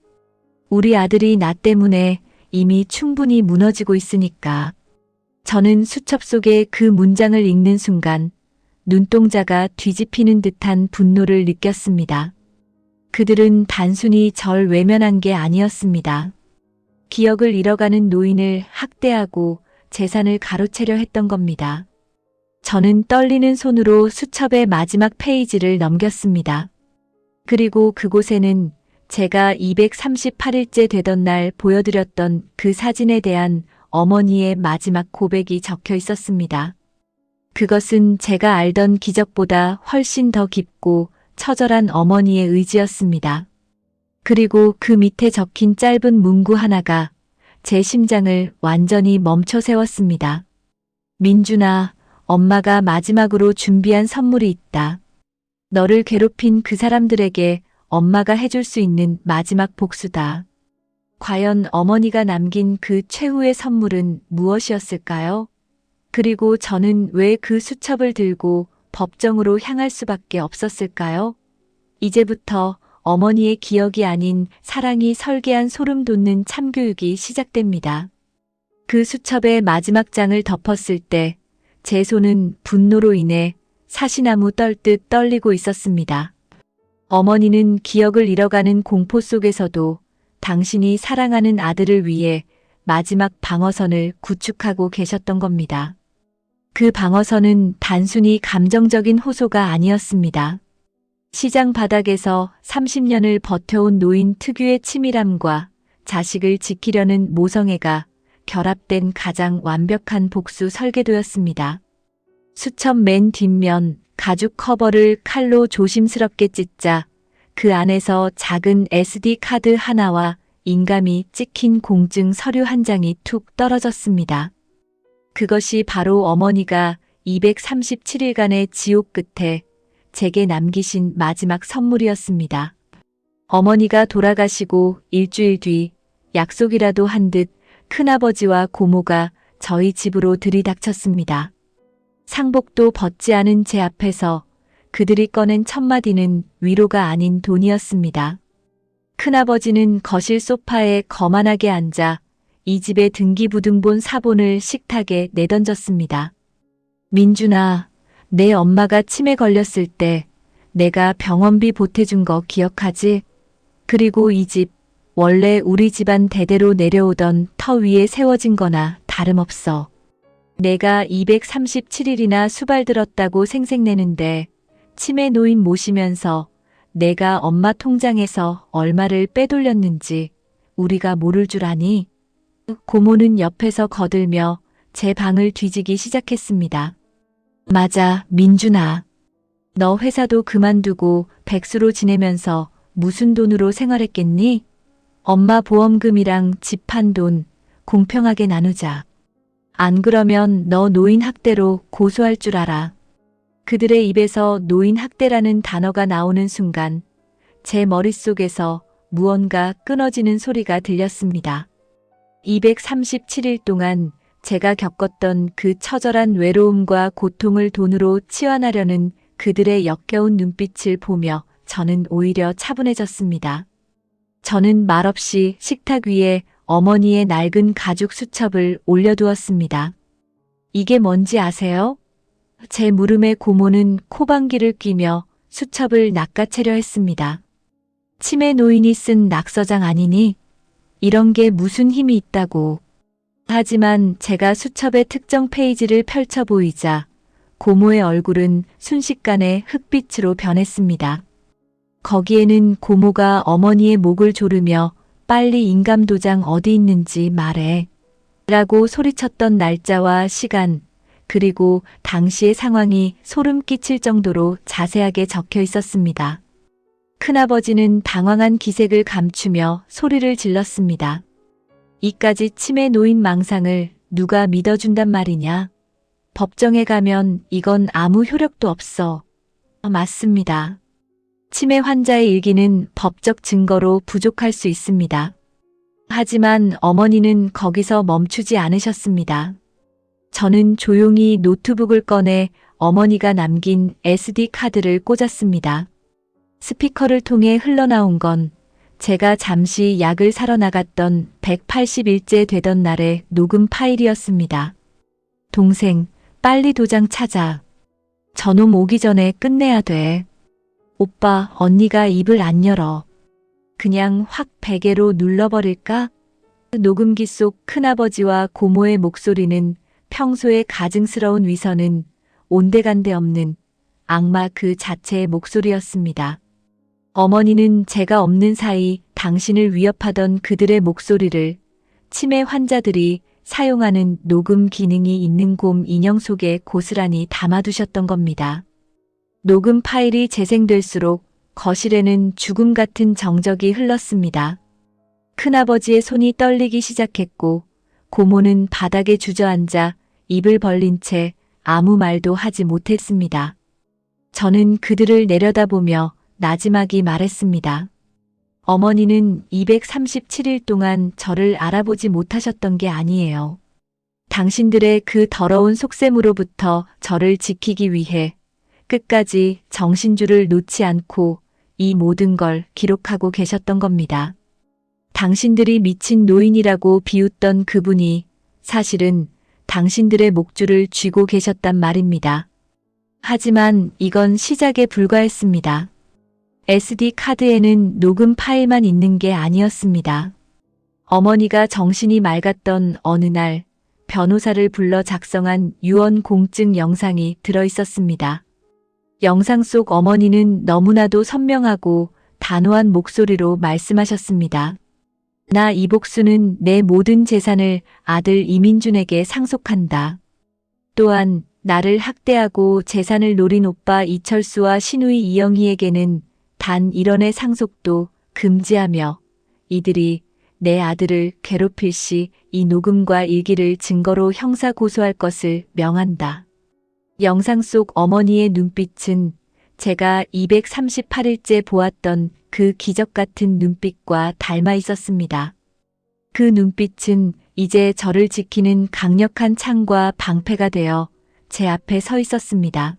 우리 아들이 나 때문에 이미 충분히 무너지고 있으니까. 저는 수첩 속의 그 문장을 읽는 순간 눈동자가 뒤집히는 듯한 분노를 느꼈습니다. 그들은 단순히 절 외면한 게 아니었습니다. 기억을 잃어가는 노인을 학대하고 재산을 가로채려 했던 겁니다. 저는 떨리는 손으로 수첩의 마지막 페이지를 넘겼습니다. 그리고 그곳에는 제가 238일째 되던 날 보여드렸던 그 사진에 대한 어머니의 마지막 고백이 적혀 있었습니다. 그것은 제가 알던 기적보다 훨씬 더 깊고 처절한 어머니의 의지였습니다. 그리고 그 밑에 적힌 짧은 문구 하나가 제 심장을 완전히 멈춰 세웠습니다. 민준아, 엄마가 마지막으로 준비한 선물이 있다. 너를 괴롭힌 그 사람들에게 엄마가 해줄 수 있는 마지막 복수다. 과연 어머니가 남긴 그 최후의 선물은 무엇이었을까요? 그리고 저는 왜 그 수첩을 들고 법정으로 향할 수밖에 없었을까요? 이제부터 어머니의 기억이 아닌 사랑이 설계한 소름 돋는 참교육이 시작됩니다. 그 수첩의 마지막 장을 덮었을 때 제 손은 분노로 인해 사시나무 떨듯 떨리고 있었습니다. 어머니는 기억을 잃어가는 공포 속에서도 당신이 사랑하는 아들을 위해 마지막 방어선을 구축하고 계셨던 겁니다. 그 방어선은 단순히 감정적인 호소가 아니었습니다. 시장 바닥에서 30년을 버텨온 노인 특유의 치밀함과 자식을 지키려는 모성애가 결합된 가장 완벽한 복수 설계도였습니다. 수첩 맨 뒷면 가죽 커버를 칼로 조심스럽게 찢자 그 안에서 작은 SD 카드 하나와 인감이 찍힌 공증 서류 한 장이 툭 떨어졌습니다. 그것이 바로 어머니가 237일간의 지옥 끝에 제게 남기신 마지막 선물이었습니다. 어머니가 돌아가시고 일주일 뒤 약속이라도 한 듯 큰아버지와 고모가 저희 집으로 들이닥쳤습니다. 상복도 벗지 않은 제 앞에서 그들이 꺼낸 첫 마디는 위로가 아닌 돈이었습니다. 큰아버지는 거실 소파에 거만하게 앉아 이 집의 등기부등본 사본을 식탁에 내던졌습니다. 민준아, 내 엄마가 치매 걸렸을 때 내가 병원비 보태준 거 기억하지? 그리고 이 집, 원래 우리 집안 대대로 내려오던 터 위에 세워진 거나 다름없어. 내가 237일이나 수발들었다고 생색내는데 치매 노인 모시면서 내가 엄마 통장에서 얼마를 빼돌렸는지 우리가 모를 줄 아니? 고모는 옆에서 거들며 제 방을 뒤지기 시작했습니다. 맞아, 민준아. 너 회사도 그만두고 백수로 지내면서 무슨 돈으로 생활했겠니? 엄마 보험금이랑 집 판 돈 공평하게 나누자. 안 그러면 너 노인 학대로 고소할 줄 알아. 그들의 입에서 노인 학대라는 단어가 나오는 순간 제 머릿속에서 무언가 끊어지는 소리가 들렸습니다. 237일 동안 제가 겪었던 그 처절한 외로움과 고통을 돈으로 치환하려는 그들의 역겨운 눈빛을 보며 저는 오히려 차분해졌습니다. 저는 말없이 식탁 위에 어머니의 낡은 가죽 수첩을 올려두었습니다. 이게 뭔지 아세요? 제 물음에 고모는 코방귀를 뀌며 수첩을 낚아채려 했습니다. 치매 노인이 쓴 낙서장 아니니? 이런 게 무슨 힘이 있다고. 하지만 제가 수첩의 특정 페이지를 펼쳐 보이자 고모의 얼굴은 순식간에 흑빛으로 변했습니다. 거기에는 고모가 어머니의 목을 조르며 빨리 인감도장 어디 있는지 말해. 라고 소리쳤던 날짜와 시간, 그리고 당시의 상황이 소름 끼칠 정도로 자세하게 적혀 있었습니다. 큰아버지는 당황한 기색을 감추며 소리를 질렀습니다. 이까지 치매 노인 망상을 누가 믿어준단 말이냐? 법정에 가면 이건 아무 효력도 없어. 맞습니다. 치매 환자의 일기는 법적 증거로 부족할 수 있습니다. 하지만 어머니는 거기서 멈추지 않으셨습니다. 저는 조용히 노트북을 꺼내 어머니가 남긴 SD 카드를 꽂았습니다. 스피커를 통해 흘러나온 건 제가 잠시 약을 사러 나갔던 180일째 되던 날의 녹음 파일이었습니다. 동생, 빨리 도장 찾아. 저놈 오기 전에 끝내야 돼. 오빠, 언니가 입을 안 열어. 그냥 확 베개로 눌러버릴까? 녹음기 속 큰아버지와 고모의 목소리는 평소의 가증스러운 위선은 온데간데 없는 악마 그 자체의 목소리였습니다. 어머니는 제가 없는 사이 당신을 위협하던 그들의 목소리를 치매 환자들이 사용하는 녹음 기능이 있는 곰 인형 속에 고스란히 담아두셨던 겁니다. 녹음 파일이 재생될수록 거실에는 죽음 같은 정적이 흘렀습니다. 큰아버지의 손이 떨리기 시작했고 고모는 바닥에 주저앉아 입을 벌린 채 아무 말도 하지 못했습니다. 저는 그들을 내려다보며 나지막이 말했습니다. 어머니는 237일 동안 저를 알아보지 못하셨던 게 아니에요. 당신들의 그 더러운 속셈으로부터 저를 지키기 위해 끝까지 정신줄을 놓지 않고 이 모든 걸 기록하고 계셨던 겁니다. 당신들이 미친 노인이라고 비웃던 그분이 사실은 당신들의 목줄을 쥐고 계셨단 말입니다. 하지만 이건 시작에 불과했습니다. SD 카드에는 녹음 파일만 있는 게 아니었습니다. 어머니가 정신이 맑았던 어느 날 변호사를 불러 작성한 유언 공증 영상이 들어 있었습니다. 영상 속 어머니는 너무나도 선명하고 단호한 목소리로 말씀하셨습니다. 나 이복수는 내 모든 재산을 아들 이민준에게 상속한다. 또한 나를 학대하고 재산을 노린 오빠 이철수와 시누이 이영희에게는 단 1원의 상속도 금지하며 이들이 내 아들을 괴롭힐 시 이 녹음과 일기를 증거로 형사 고소할 것을 명한다. 영상 속 어머니의 눈빛은 제가 238일째 보았던 그 기적 같은 눈빛과 닮아 있었습니다. 그 눈빛은 이제 저를 지키는 강력한 창과 방패가 되어 제 앞에 서 있었습니다.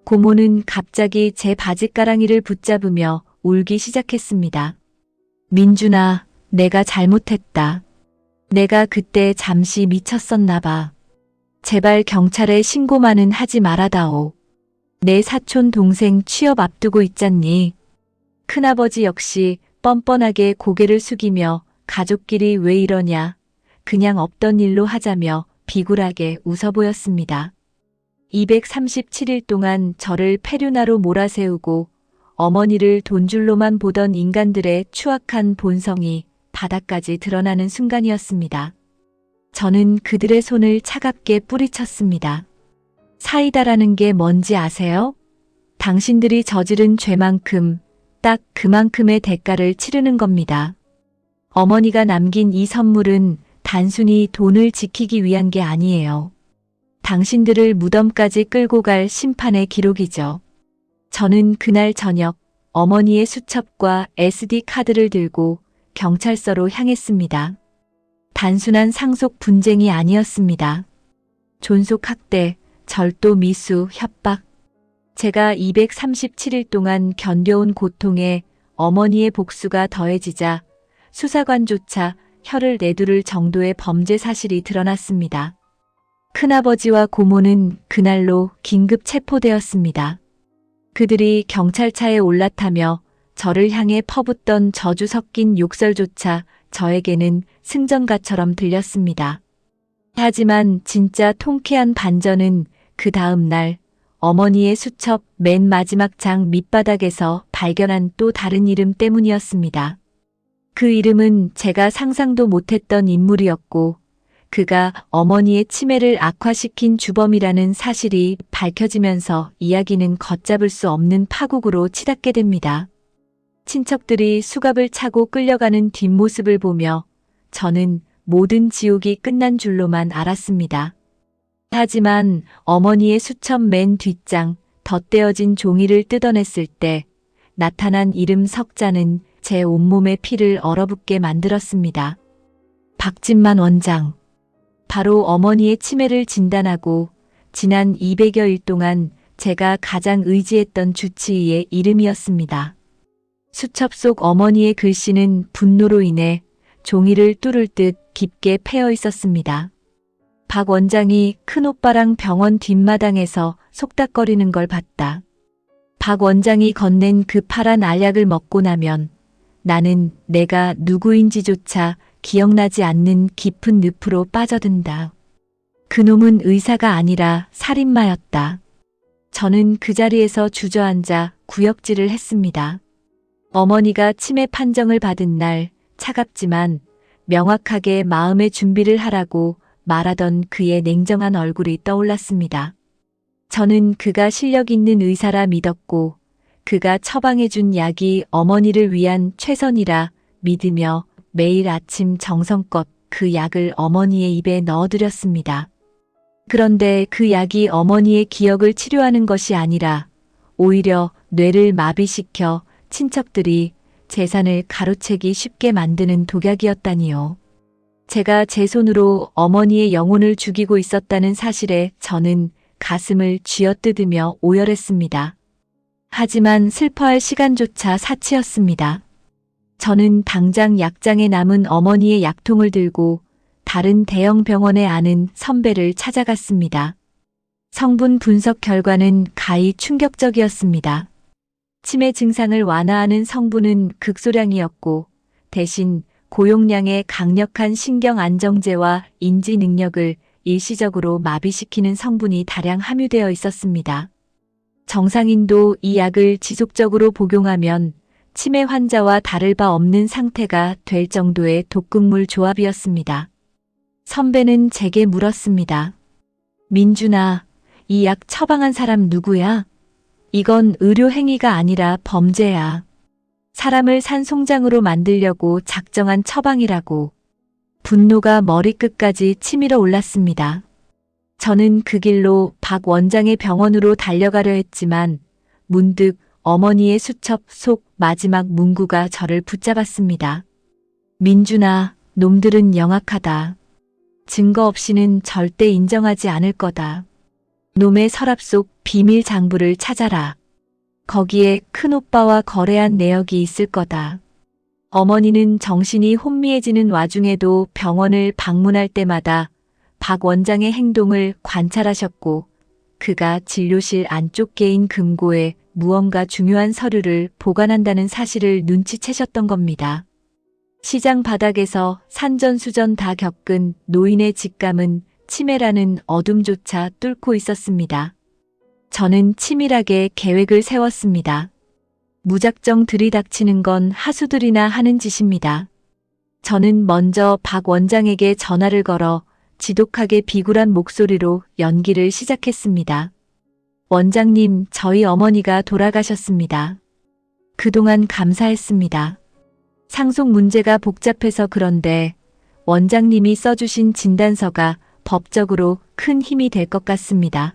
고모는 갑자기 제 바지가랑이를 붙잡으며 울기 시작했습니다. 민준아, 내가 잘못했다. 내가 그때 잠시 미쳤었나 봐. 제발 경찰에 신고만은 하지 말아다오. 내 사촌 동생 취업 앞두고 있잖니. 큰아버지 역시 뻔뻔하게 고개를 숙이며 가족끼리 왜 이러냐, 그냥 없던 일로 하자며 비굴하게 웃어 보였습니다. 237일 동안 저를 페류나로 몰아세우고 어머니를 돈줄로만 보던 인간들의 추악한 본성이 바닥까지 드러나는 순간이었습니다. 저는 그들의 손을 차갑게 뿌리쳤습니다. 사이다라는 게 뭔지 아세요? 당신들이 저지른 죄만큼 딱 그만큼의 대가를 치르는 겁니다. 어머니가 남긴 이 선물은 단순히 돈을 지키기 위한 게 아니에요. 당신들을 무덤까지 끌고 갈 심판의 기록이죠. 저는 그날 저녁 어머니의 수첩과 SD 카드를 들고 경찰서로 향했습니다. 단순한 상속 분쟁이 아니었습니다. 존속 학대, 절도 미수, 협박. 제가 237일 동안 견뎌온 고통에 어머니의 복수가 더해지자 수사관조차 혀를 내두를 정도의 범죄 사실이 드러났습니다. 큰아버지와 고모는 그날로 긴급 체포되었습니다. 그들이 경찰차에 올라타며 저를 향해 퍼붓던 저주 섞인 욕설조차 저에게는 승전가처럼 들렸습니다. 하지만 진짜 통쾌한 반전은 그 다음 날 어머니의 수첩 맨 마지막 장 밑바닥에서 발견한 또 다른 이름 때문이었습니다. 그 이름은 제가 상상도 못했던 인물이었고 그가 어머니의 치매를 악화시킨 주범이라는 사실이 밝혀지면서 이야기는 걷잡을 수 없는 파국으로 치닫게 됩니다. 친척들이 수갑을 차고 끌려가는 뒷모습을 보며 저는 모든 지옥이 끝난 줄로만 알았습니다. 하지만 어머니의 수첩 맨 뒷장 덧대어진 종이를 뜯어냈을 때 나타난 이름 석자는 제 온몸의 피를 얼어붙게 만들었습니다. 박진만 원장. 바로 어머니의 치매를 진단하고 지난 200여일 동안 제가 가장 의지했던 주치의의 이름이었습니다. 수첩 속 어머니의 글씨는 분노로 인해 종이를 뚫을 듯 깊게 패여 있었습니다. 박 원장이 큰오빠랑 병원 뒷마당에서 속닥거리는 걸 봤다. 박 원장이 건넨 그 파란 알약을 먹고 나면 나는 내가 누구인지조차 기억나지 않는 깊은 늪으로 빠져든다. 그놈은 의사가 아니라 살인마였다. 저는 그 자리에서 주저앉아 구역질을 했습니다. 어머니가 치매 판정을 받은 날 차갑지만 명확하게 마음의 준비를 하라고 말하던 그의 냉정한 얼굴이 떠올랐습니다. 저는 그가 실력 있는 의사라 믿었고 그가 처방해준 약이 어머니를 위한 최선이라 믿으며 매일 아침 정성껏 그 약을 어머니의 입에 넣어드렸습니다. 그런데 그 약이 어머니의 기억을 치료하는 것이 아니라 오히려 뇌를 마비시켜 친척들이 재산을 가로채기 쉽게 만드는 독약이었다니요. 제가 제 손으로 어머니의 영혼을 죽이고 있었다는 사실에 저는 가슴을 쥐어뜯으며 오열했습니다. 하지만 슬퍼할 시간조차 사치였습니다. 저는 당장 약장에 남은 어머니의 약통을 들고 다른 대형 병원에 아는 선배를 찾아갔습니다. 성분 분석 결과는 가히 충격적이었습니다. 치매 증상을 완화하는 성분은 극소량이었고 대신 고용량의 강력한 신경 안정제와 인지 능력을 일시적으로 마비시키는 성분이 다량 함유되어 있었습니다. 정상인도 이 약을 지속적으로 복용하면 치매 환자와 다를 바 없는 상태가 될 정도의 독극물 조합이었습니다. 선배는 제게 물었습니다. 민준아, 이 약 처방한 사람 누구야? 이건 의료 행위가 아니라 범죄야. 사람을 산송장으로 만들려고 작정한 처방이라고. 분노가 머리끝까지 치밀어 올랐습니다. 저는 그 길로 박 원장의 병원으로 달려가려 했지만 문득 어머니의 수첩 속 마지막 문구가 저를 붙잡았습니다. 민준아, 놈들은 영악하다. 증거 없이는 절대 인정하지 않을 거다. 놈의 서랍 속 비밀 장부를 찾아라. 거기에 큰오빠와 거래한 내역이 있을 거다. 어머니는 정신이 혼미해지는 와중에도 병원을 방문할 때마다 박 원장의 행동을 관찰하셨고 그가 진료실 안쪽 개인 금고에 무언가 중요한 서류를 보관한다는 사실을 눈치채셨던 겁니다. 시장 바닥에서 산전수전 다 겪은 노인의 직감은 치매라는 어둠조차 뚫고 있었습니다. 저는 치밀하게 계획을 세웠습니다. 무작정 들이닥치는 건 하수들이나 하는 짓입니다. 저는 먼저 박 원장에게 전화를 걸어 지독하게 비굴한 목소리로 연기를 시작했습니다. 원장님, 저희 어머니가 돌아가셨습니다. 그동안 감사했습니다. 상속 문제가 복잡해서 그런데 원장님이 써주신 진단서가 법적으로 큰 힘이 될 것 같습니다.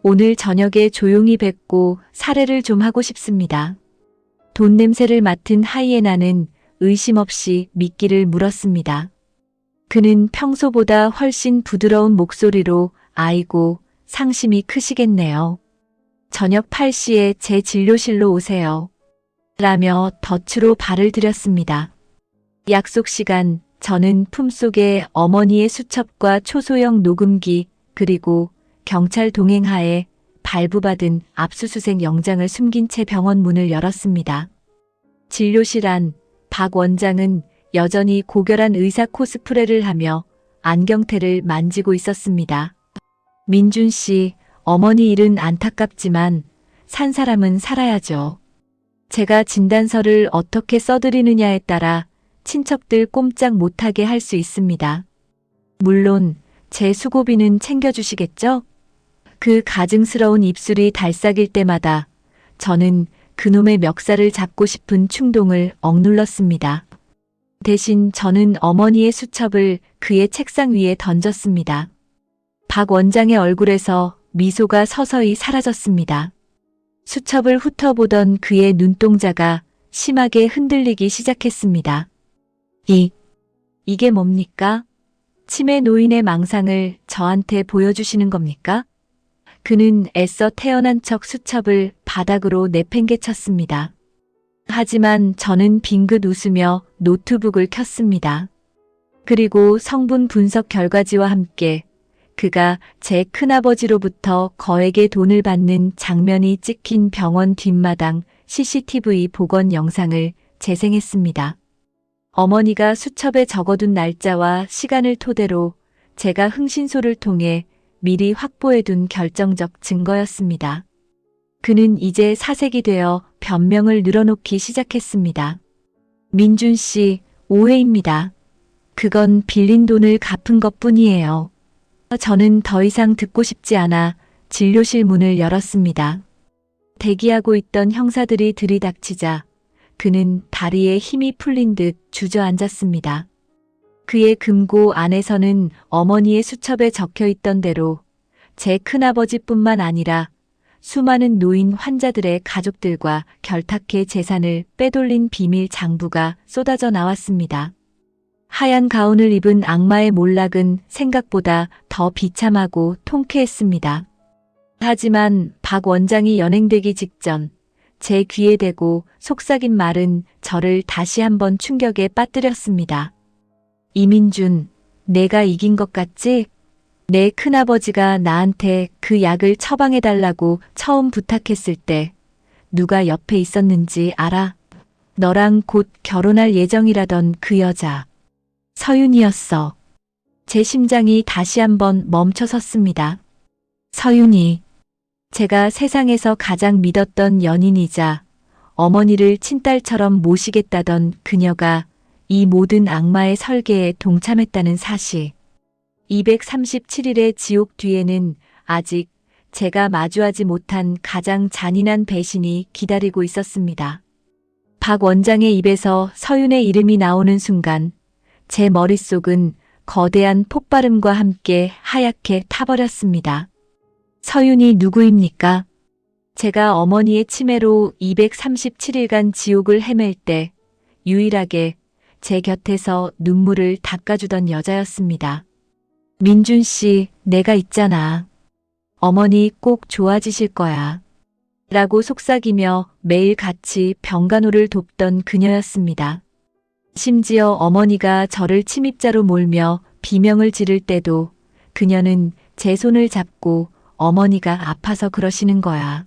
오늘 저녁에 조용히 뵙고 사례를 좀 하고 싶습니다. 돈 냄새를 맡은 하이에나는 의심 없이 미끼를 물었습니다. 그는 평소보다 훨씬 부드러운 목소리로 아이고, 상심이 크시겠네요. 저녁 8시에 제 진료실로 오세요. 라며 덫으로 발을 들였습니다. 약속 시간, 저는 품속에 어머니의 수첩과 초소형 녹음기 그리고 경찰 동행하에 발부받은 압수수색 영장을 숨긴 채 병원 문을 열었습니다. 진료실 안 박 원장은 여전히 고결한 의사 코스프레를 하며 안경테를 만지고 있었습니다. 민준 씨, 어머니 일은 안타깝지만 산 사람은 살아야죠. 제가 진단서를 어떻게 써드리느냐에 따라 친척들 꼼짝 못하게 할 수 있습니다. 물론 제 수고비는 챙겨주시겠죠? 그 가증스러운 입술이 달싹일 때마다 저는 그놈의 멱살을 잡고 싶은 충동을 억눌렀습니다. 대신 저는 어머니의 수첩을 그의 책상 위에 던졌습니다. 박 원장의 얼굴에서 미소가 서서히 사라졌습니다. 수첩을 훑어보던 그의 눈동자가 심하게 흔들리기 시작했습니다. 이게 뭡니까? 치매 노인의 망상을 저한테 보여주시는 겁니까? 그는 애써 태어난 척 수첩을 바닥으로 내팽개쳤습니다. 하지만 저는 빙긋 웃으며 노트북을 켰습니다. 그리고 성분 분석 결과지와 함께 그가 제 큰아버지로부터 거액의 돈을 받는 장면이 찍힌 병원 뒷마당 CCTV 복원 영상을 재생했습니다. 어머니가 수첩에 적어둔 날짜와 시간을 토대로 제가 흥신소를 통해 미리 확보해둔 결정적 증거였습니다. 그는 이제 사색이 되어 변명을 늘어놓기 시작했습니다. 민준 씨, 오해입니다. 그건 빌린 돈을 갚은 것뿐이에요. 저는 더 이상 듣고 싶지 않아 진료실 문을 열었습니다. 대기하고 있던 형사들이 들이닥치자 그는 다리에 힘이 풀린 듯 주저앉았습니다. 그의 금고 안에서는 어머니의 수첩에 적혀 있던 대로 제 큰아버지뿐만 아니라 수많은 노인 환자들의 가족들과 결탁해 재산을 빼돌린 비밀 장부가 쏟아져 나왔습니다. 하얀 가운을 입은 악마의 몰락은 생각보다 더 비참하고 통쾌했습니다. 하지만 박 원장이 연행되기 직전 제 귀에 대고 속삭인 말은 저를 다시 한번 충격에 빠뜨렸습니다. 이민준, 내가 이긴 것 같지? 내 큰아버지가 나한테 그 약을 처방해달라고 처음 부탁했을 때 누가 옆에 있었는지 알아? 너랑 곧 결혼할 예정이라던 그 여자. 서윤이었어. 제 심장이 다시 한번 멈춰섰습니다. 서윤이. 제가 세상에서 가장 믿었던 연인이자 어머니를 친딸처럼 모시겠다던 그녀가 이 모든 악마의 설계에 동참했다는 사실. 237일의 지옥 뒤에는 아직 제가 마주하지 못한 가장 잔인한 배신이 기다리고 있었습니다. 박 원장의 입에서 서윤의 이름이 나오는 순간 제 머릿속은 거대한 폭발음과 함께 하얗게 타버렸습니다. 서윤이 누구입니까? 제가 어머니의 치매로 237일간 지옥을 헤맬 때 유일하게 제 곁에서 눈물을 닦아주던 여자였습니다. 민준 씨, 내가 있잖아. 어머니 꼭 좋아지실 거야. 라고 속삭이며 매일 같이 병간호를 돕던 그녀였습니다. 심지어 어머니가 저를 침입자로 몰며 비명을 지를 때도 그녀는 제 손을 잡고 어머니가 아파서 그러시는 거야.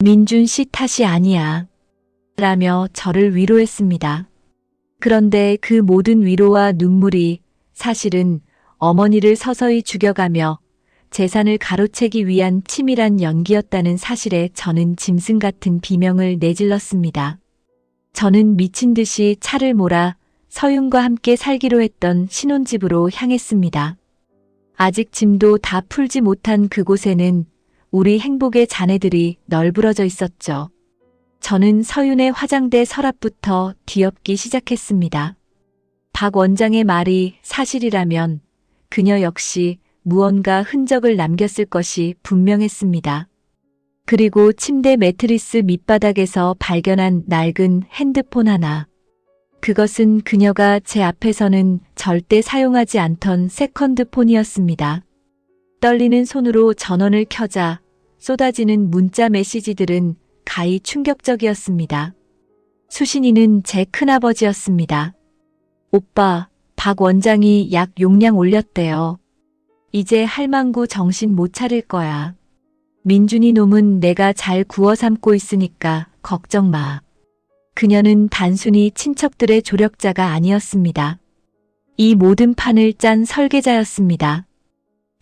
민준 씨 탓이 아니야. 라며 저를 위로했습니다. 그런데 그 모든 위로와 눈물이 사실은 어머니를 서서히 죽여가며 재산을 가로채기 위한 치밀한 연기였다는 사실에 저는 짐승 같은 비명을 내질렀습니다. 저는 미친 듯이 차를 몰아 서윤과 함께 살기로 했던 신혼집으로 향했습니다. 아직 짐도 다 풀지 못한 그곳에는 우리 행복의 잔해들이 널브러져 있었죠. 저는 서윤의 화장대 서랍부터 뒤엎기 시작했습니다. 박 원장의 말이 사실이라면 그녀 역시 무언가 흔적을 남겼을 것이 분명했습니다. 그리고 침대 매트리스 밑바닥에서 발견한 낡은 핸드폰 하나. 그것은 그녀가 제 앞에서는 절대 사용하지 않던 세컨드폰이었습니다. 떨리는 손으로 전원을 켜자 쏟아지는 문자 메시지들은 가히 충격적이었습니다. 수신이는 제 큰아버지였습니다. 오빠, 박 원장이 약 용량 올렸대요. 이제 할망구 정신 못 차릴 거야. 민준이 놈은 내가 잘 구워 삶고 있으니까 걱정 마. 그녀는 단순히 친척들의 조력자가 아니었습니다. 이 모든 판을 짠 설계자였습니다.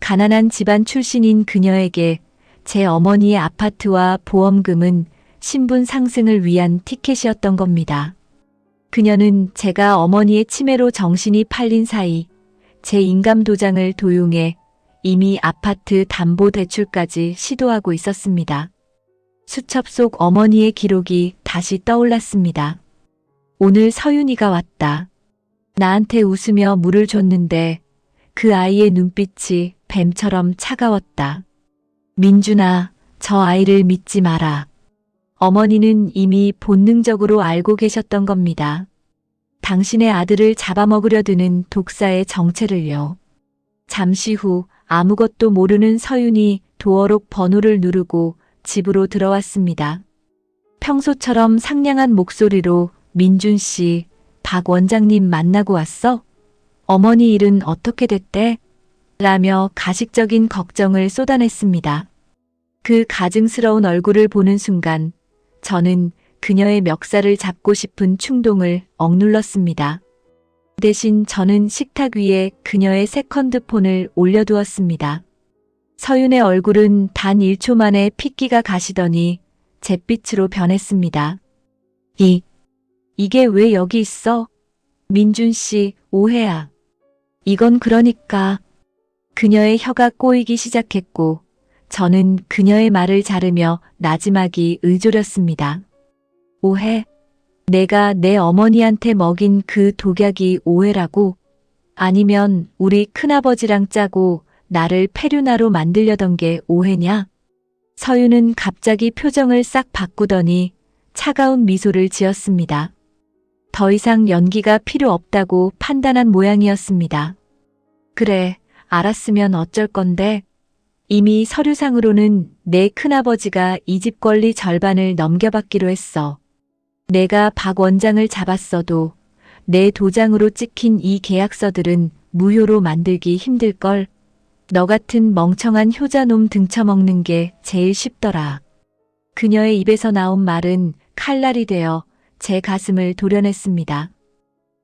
가난한 집안 출신인 그녀에게 제 어머니의 아파트와 보험금은 신분 상승을 위한 티켓이었던 겁니다. 그녀는 제가 어머니의 치매로 정신이 팔린 사이 제 인감 도장을 도용해 이미 아파트 담보 대출까지 시도하고 있었습니다. 수첩 속 어머니의 기록이 다시 떠올랐습니다. 오늘 서윤이가 왔다. 나한테 웃으며 물을 줬는데 그 아이의 눈빛이 뱀처럼 차가웠다. 민준아, 저 아이를 믿지 마라. 어머니는 이미 본능적으로 알고 계셨던 겁니다. 당신의 아들을 잡아먹으려 드는 독사의 정체를요. 잠시 후 아무것도 모르는 서윤이 도어록 번호를 누르고 집으로 들어왔습니다. 평소처럼 상냥한 목소리로 민준 씨, 박 원장님 만나고 왔어? 어머니 일은 어떻게 됐대? 라며 가식적인 걱정을 쏟아냈습니다. 그 가증스러운 얼굴을 보는 순간 저는 그녀의 멱살을 잡고 싶은 충동을 억눌렀습니다. 대신 저는 식탁 위에 그녀의 세컨드폰을 올려두었습니다. 서윤의 얼굴은 단 1초 만에 핏기가 가시더니 잿빛으로 변했습니다. 이게 왜 여기 있어? 민준 씨, 오해야. 이건 그러니까. 그녀의 혀가 꼬이기 시작했고 저는 그녀의 말을 자르며 나지막이 의졸였습니다. 오해? 내가 내 어머니한테 먹인 그 독약이 오해라고? 아니면 우리 큰아버지랑 짜고 나를 페류나로 만들려던 게 오해냐? 서윤은 갑자기 표정을 싹 바꾸더니 차가운 미소를 지었습니다. 더 이상 연기가 필요 없다고 판단한 모양이었습니다. 그래, 알았으면 어쩔 건데? 이미 서류상으로는 내 큰아버지가 이 집 권리 절반을 넘겨받기로 했어. 내가 박 원장을 잡았어도 내 도장으로 찍힌 이 계약서들은 무효로 만들기 힘들걸. 너 같은 멍청한 효자놈 등쳐먹는 게 제일 쉽더라. 그녀의 입에서 나온 말은 칼날이 되어 제 가슴을 도려냈습니다.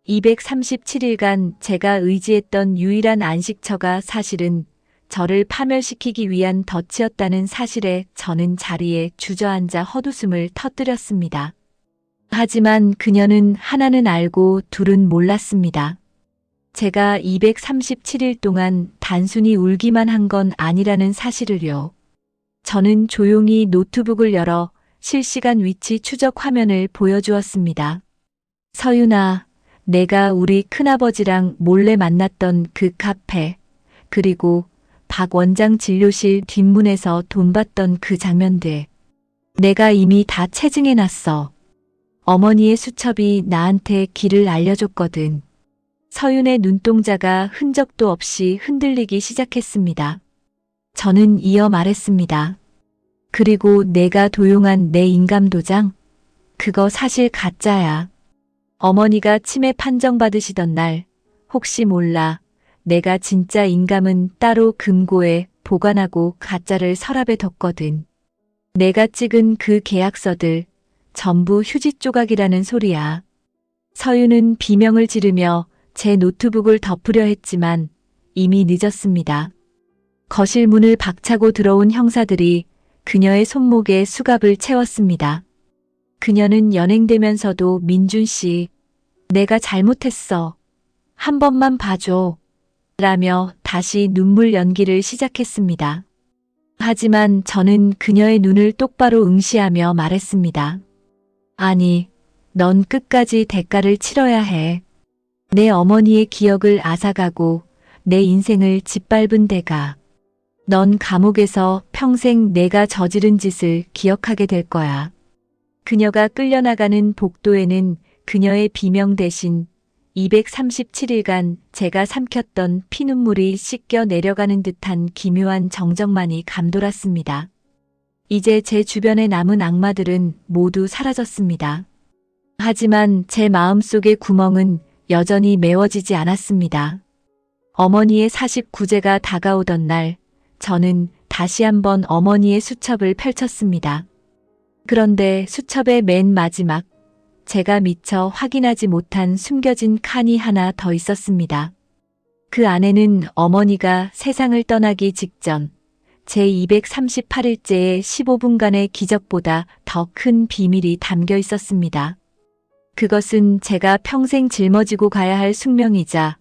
237일간 제가 의지했던 유일한 안식처가 사실은 저를 파멸시키기 위한 덫이었다는 사실에 저는 자리에 주저앉아 헛웃음을 터뜨렸습니다. 하지만 그녀는 하나는 알고 둘은 몰랐습니다. 제가 237일 동안 단순히 울기만 한 건 아니라는 사실을요. 저는 조용히 노트북을 열어 실시간 위치 추적 화면을 보여주었습니다. 서윤아, 내가 우리 큰아버지랑 몰래 만났던 그 카페, 그리고 박 원장 진료실 뒷문에서 돈 받던 그 장면들. 내가 이미 다 체증해놨어. 어머니의 수첩이 나한테 길을 알려줬거든. 서윤의 눈동자가 흔적도 없이 흔들리기 시작했습니다. 저는 이어 말했습니다. 그리고 내가 도용한 내 인감도장? 그거 사실 가짜야. 어머니가 치매 판정받으시던 날, 혹시 몰라, 내가 진짜 인감은 따로 금고에 보관하고 가짜를 서랍에 뒀거든. 내가 찍은 그 계약서들, 전부 휴지 조각이라는 소리야. 서윤은 비명을 지르며 제 노트북을 덮으려 했지만 이미 늦었습니다. 거실 문을 박차고 들어온 형사들이 그녀의 손목에 수갑을 채웠습니다. 그녀는 연행되면서도 민준 씨, 내가 잘못했어. 한 번만 봐줘. 라며 다시 눈물 연기를 시작했습니다. 하지만 저는 그녀의 눈을 똑바로 응시하며 말했습니다. 아니, 넌 끝까지 대가를 치러야 해. 내 어머니의 기억을 앗아가고 내 인생을 짓밟은 데가. 넌 감옥에서 평생 내가 저지른 짓을 기억하게 될 거야. 그녀가 끌려나가는 복도에는 그녀의 비명 대신 237일간 제가 삼켰던 피눈물이 씻겨 내려가는 듯한 기묘한 정적만이 감돌았습니다. 이제 제 주변에 남은 악마들은 모두 사라졌습니다. 하지만 제 마음속의 구멍은 여전히 메워지지 않았습니다. 어머니의 49제가 다가오던 날, 저는 다시 한번 어머니의 수첩을 펼쳤습니다. 그런데 수첩의 맨 마지막, 제가 미처 확인하지 못한 숨겨진 칸이 하나 더 있었습니다. 그 안에는 어머니가 세상을 떠나기 직전 제238일째의 15분간의 기적보다 더 큰 비밀이 담겨 있었습니다. 그것은 제가 평생 짊어지고 가야 할 숙명이자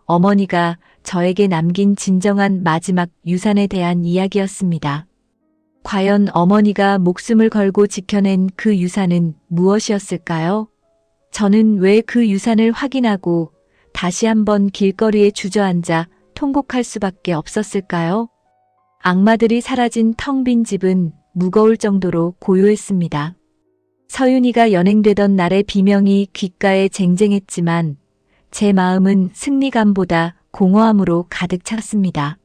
어머니가 저에게 남긴 진정한 마지막 유산에 대한 이야기였습니다. 과연 어머니가 목숨을 걸고 지켜낸 그 유산은 무엇이었을까요? 저는 왜 그 유산을 확인하고 다시 한번 길거리에 주저앉아 통곡할 수밖에 없었을까요? 악마들이 사라진 텅 빈 집은 무거울 정도로 고요했습니다. 서윤이가 연행되던 날의 비명이 귓가에 쟁쟁했지만 제 마음은 승리감보다 공허함으로 가득 찼습니다.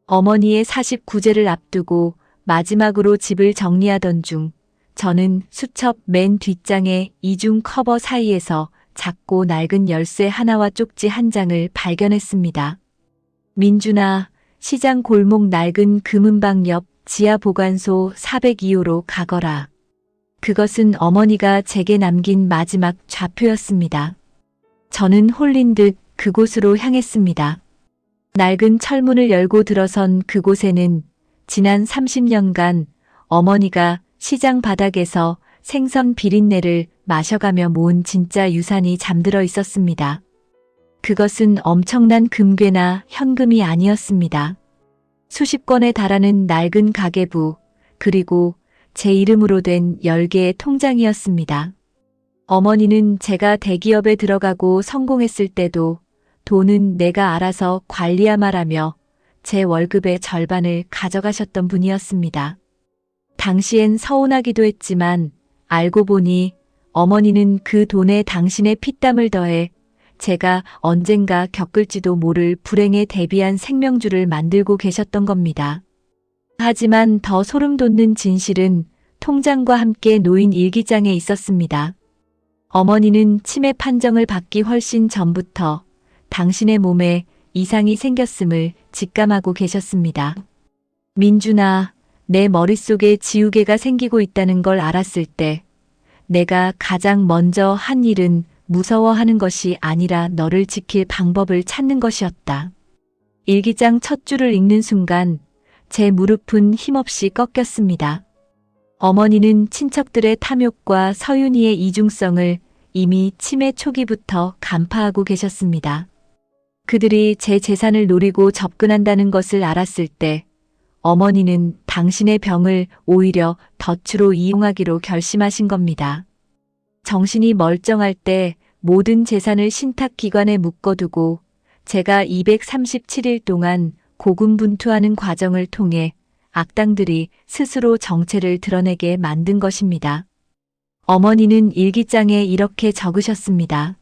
어머니의 49제를 앞두고 마지막으로 집을 정리하던 중 저는 수첩 맨 뒷장의 이중 커버 사이에서 작고 낡은 열쇠 하나와 쪽지 한 장을 발견했습니다. 민준아, 시장 골목 낡은 금은방 옆 지하 보관소 402호로 가거라. 그것은 어머니가 제게 남긴 마지막 좌표였습니다. 저는 홀린 듯 그곳으로 향했습니다. 낡은 철문을 열고 들어선 그곳에는 지난 30년간 어머니가 시장 바닥에서 생선 비린내를 마셔가며 모은 진짜 유산이 잠들어 있었습니다. 그것은 엄청난 금괴나 현금이 아니었습니다. 수십 권에 달하는 낡은 가계부, 그리고 제 이름으로 된 10개의 통장이었습니다. 어머니는 제가 대기업에 들어가고 성공했을 때도 돈은 내가 알아서 관리야 말하며 제 월급의 절반을 가져가셨던 분이었습니다. 당시엔 서운하기도 했지만 알고 보니 어머니는 그 돈에 당신의 피땀을 더해 제가 언젠가 겪을지도 모를 불행에 대비한 생명줄을 만들고 계셨던 겁니다. 하지만 더 소름 돋는 진실은 통장과 함께 놓인 일기장에 있었습니다. 어머니는 치매 판정을 받기 훨씬 전부터 당신의 몸에 이상이 생겼음을 직감하고 계셨습니다. 민준아, 내 머릿속에 지우개가 생기고 있다는 걸 알았을 때 내가 가장 먼저 한 일은 무서워하는 것이 아니라 너를 지킬 방법을 찾는 것이었다. 일기장 첫 줄을 읽는 순간 제 무릎은 힘없이 꺾였습니다. 어머니는 친척들의 탐욕과 서윤이의 이중성을 이미 치매 초기부터 간파하고 계셨습니다. 그들이 제 재산을 노리고 접근한다는 것을 알았을 때 어머니는 당신의 병을 오히려 덫으로 이용하기로 결심하신 겁니다. 정신이 멀쩡할 때 모든 재산을 신탁기관에 묶어두고 제가 237일 동안 고군분투하는 과정을 통해 악당들이 스스로 정체를 드러내게 만든 것입니다. 어머니는 일기장에 이렇게 적으셨습니다.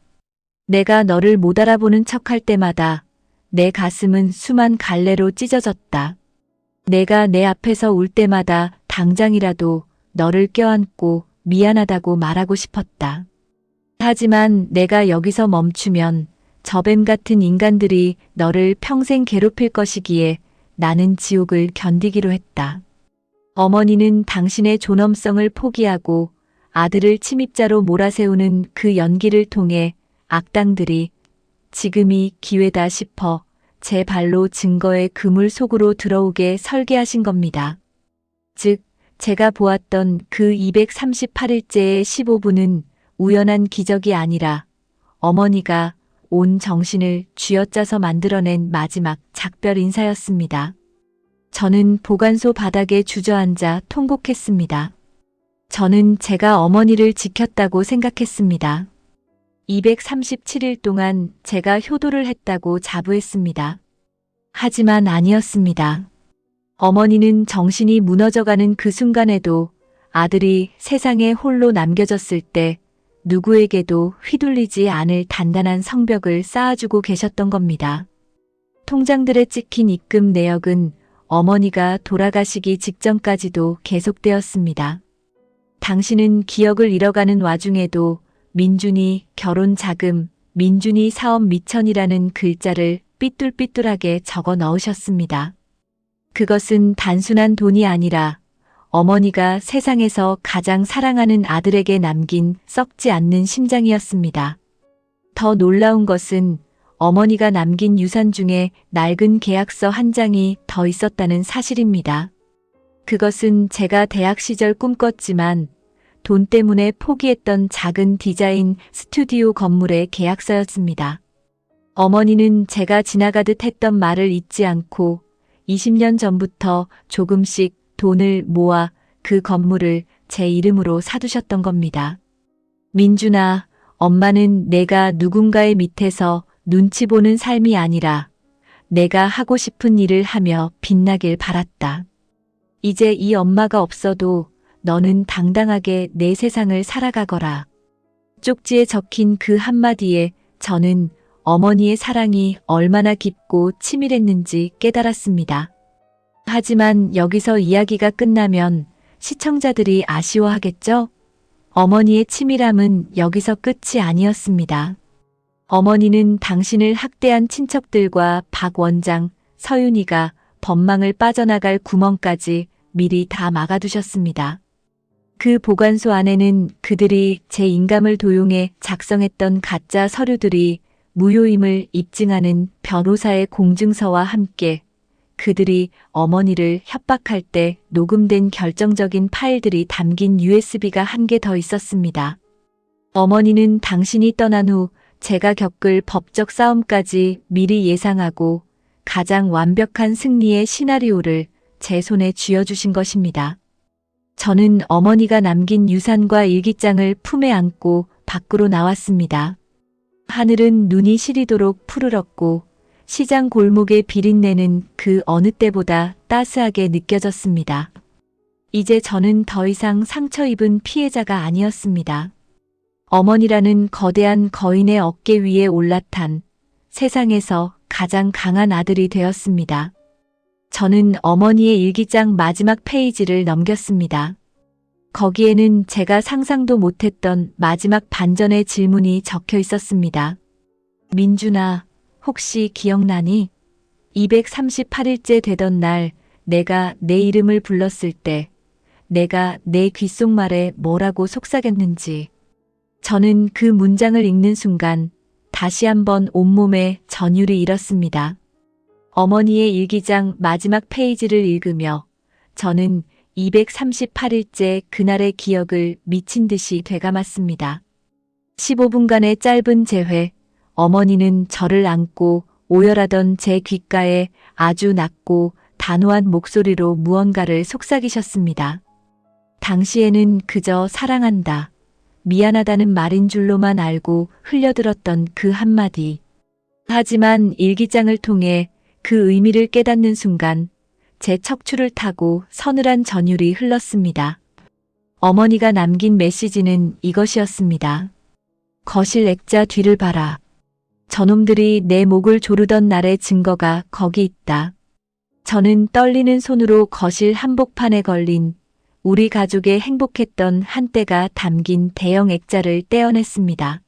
내가 너를 못 알아보는 척할 때마다 내 가슴은 수만 갈래로 찢어졌다. 내가 내 앞에서 울 때마다 당장이라도 너를 껴안고 미안하다고 말하고 싶었다. 하지만 내가 여기서 멈추면 저뱀 같은 인간들이 너를 평생 괴롭힐 것이기에 나는 지옥을 견디기로 했다. 어머니는 당신의 존엄성을 포기하고 아들을 침입자로 몰아세우는 그 연기를 통해 악당들이 지금이 기회다 싶어 제 발로 증거의 그물 속으로 들어오게 설계하신 겁니다. 즉, 제가 보았던 그 238일째의 15분은 우연한 기적이 아니라 어머니가 온 정신을 쥐어짜서 만들어낸 마지막 작별 인사였습니다. 저는 보관소 바닥에 주저앉아 통곡했습니다. 저는 제가 어머니를 지켰다고 생각했습니다. 237일 동안 제가 효도를 했다고 자부했습니다. 하지만 아니었습니다. 어머니는 정신이 무너져가는 그 순간에도 아들이 세상에 홀로 남겨졌을 때 누구에게도 휘둘리지 않을 단단한 성벽을 쌓아주고 계셨던 겁니다. 통장들에 찍힌 입금 내역은 어머니가 돌아가시기 직전까지도 계속되었습니다. 당신은 기억을 잃어가는 와중에도 민준이 결혼 자금, 민준이 사업 미천이라는 글자를 삐뚤삐뚤하게 적어 넣으셨습니다. 그것은 단순한 돈이 아니라 어머니가 세상에서 가장 사랑하는 아들에게 남긴 썩지 않는 심장이었습니다. 더 놀라운 것은 어머니가 남긴 유산 중에 낡은 계약서 한 장이 더 있었다는 사실입니다. 그것은 제가 대학 시절 꿈꿨지만 돈 때문에 포기했던 작은 디자인 스튜디오 건물의 계약서였습니다. 어머니는 제가 지나가듯 했던 말을 잊지 않고 20년 전부터 조금씩 돈을 모아 그 건물을 제 이름으로 사두셨던 겁니다. 민준아, 엄마는 내가 누군가의 밑에서 눈치 보는 삶이 아니라 내가 하고 싶은 일을 하며 빛나길 바랐다. 이제 이 엄마가 없어도 너는 당당하게 내 세상을 살아가거라. 쪽지에 적힌 그 한마디에 저는 어머니의 사랑이 얼마나 깊고 치밀했는지 깨달았습니다. 하지만 여기서 이야기가 끝나면 시청자들이 아쉬워하겠죠? 어머니의 치밀함은 여기서 끝이 아니었습니다. 어머니는 당신을 학대한 친척들과 박 원장, 서윤이가 법망을 빠져나갈 구멍까지 미리 다 막아두셨습니다. 그 보관소 안에는 그들이 제 인감을 도용해 작성했던 가짜 서류들이 무효임을 입증하는 변호사의 공증서와 함께 그들이 어머니를 협박할 때 녹음된 결정적인 파일들이 담긴 USB가 한 개 더 있었습니다. 어머니는 당신이 떠난 후 제가 겪을 법적 싸움까지 미리 예상하고 가장 완벽한 승리의 시나리오를 제 손에 쥐어주신 것입니다. 저는 어머니가 남긴 유산과 일기장을 품에 안고 밖으로 나왔습니다. 하늘은 눈이 시리도록 푸르렀고 시장 골목의 비린내는 그 어느 때보다 따스하게 느껴졌습니다. 이제 저는 더 이상 상처 입은 피해자가 아니었습니다. 어머니라는 거대한 거인의 어깨 위에 올라탄 세상에서 가장 강한 아들이 되었습니다. 저는 어머니의 일기장 마지막 페이지를 넘겼습니다. 거기에는 제가 상상도 못했던 마지막 반전의 질문이 적혀 있었습니다. 민준아, 혹시 기억나니? 238일째 되던 날 내가 내 이름을 불렀을 때 내가 내 귓속말에 뭐라고 속삭였는지. 저는 그 문장을 읽는 순간 다시 한번 온몸에 전율이 일었습니다. 어머니의 일기장 마지막 페이지를 읽으며 저는 238일째 그날의 기억을 미친 듯이 되감았습니다. 15분간의 짧은 재회, 어머니는 저를 안고 오열하던 제 귓가에 아주 낮고 단호한 목소리로 무언가를 속삭이셨습니다. 당시에는 그저 사랑한다, 미안하다는 말인 줄로만 알고 흘려들었던 그 한마디. 하지만 일기장을 통해 그 의미를 깨닫는 순간 제 척추를 타고 서늘한 전율이 흘렀습니다. 어머니가 남긴 메시지는 이것이었습니다. 거실 액자 뒤를 봐라. 저놈들이 내 목을 조르던 날의 증거가 거기 있다. 저는 떨리는 손으로 거실 한복판에 걸린 우리 가족의 행복했던 한때가 담긴 대형 액자를 떼어냈습니다.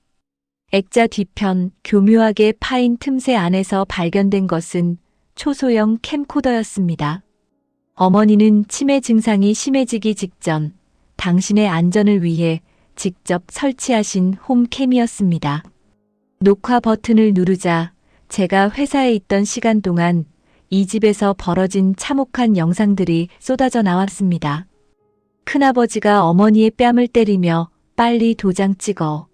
액자 뒤편 교묘하게 파인 틈새 안에서 발견된 것은 초소형 캠코더였습니다. 어머니는 치매 증상이 심해지기 직전 당신의 안전을 위해 직접 설치하신 홈캠이었습니다. 녹화 버튼을 누르자 제가 회사에 있던 시간 동안 이 집에서 벌어진 참혹한 영상들이 쏟아져 나왔습니다. 큰아버지가 어머니의 뺨을 때리며 빨리 도장 찍어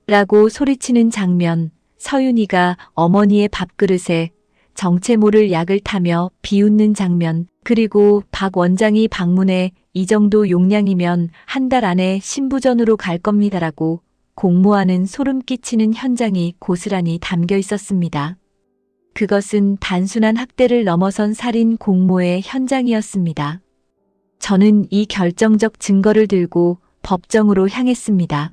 라고 소리치는 장면, 서윤이가 어머니의 밥그릇에 정체 모를 약을 타며 비웃는 장면, 그리고 박 원장이 방문해 이 정도 용량이면 한 달 안에 신부전으로 갈 겁니다라고 공모하는 소름 끼치는 현장이 고스란히 담겨 있었습니다. 그것은 단순한 학대를 넘어선 살인 공모의 현장이었습니다. 저는 이 결정적 증거를 들고 법정으로 향했습니다.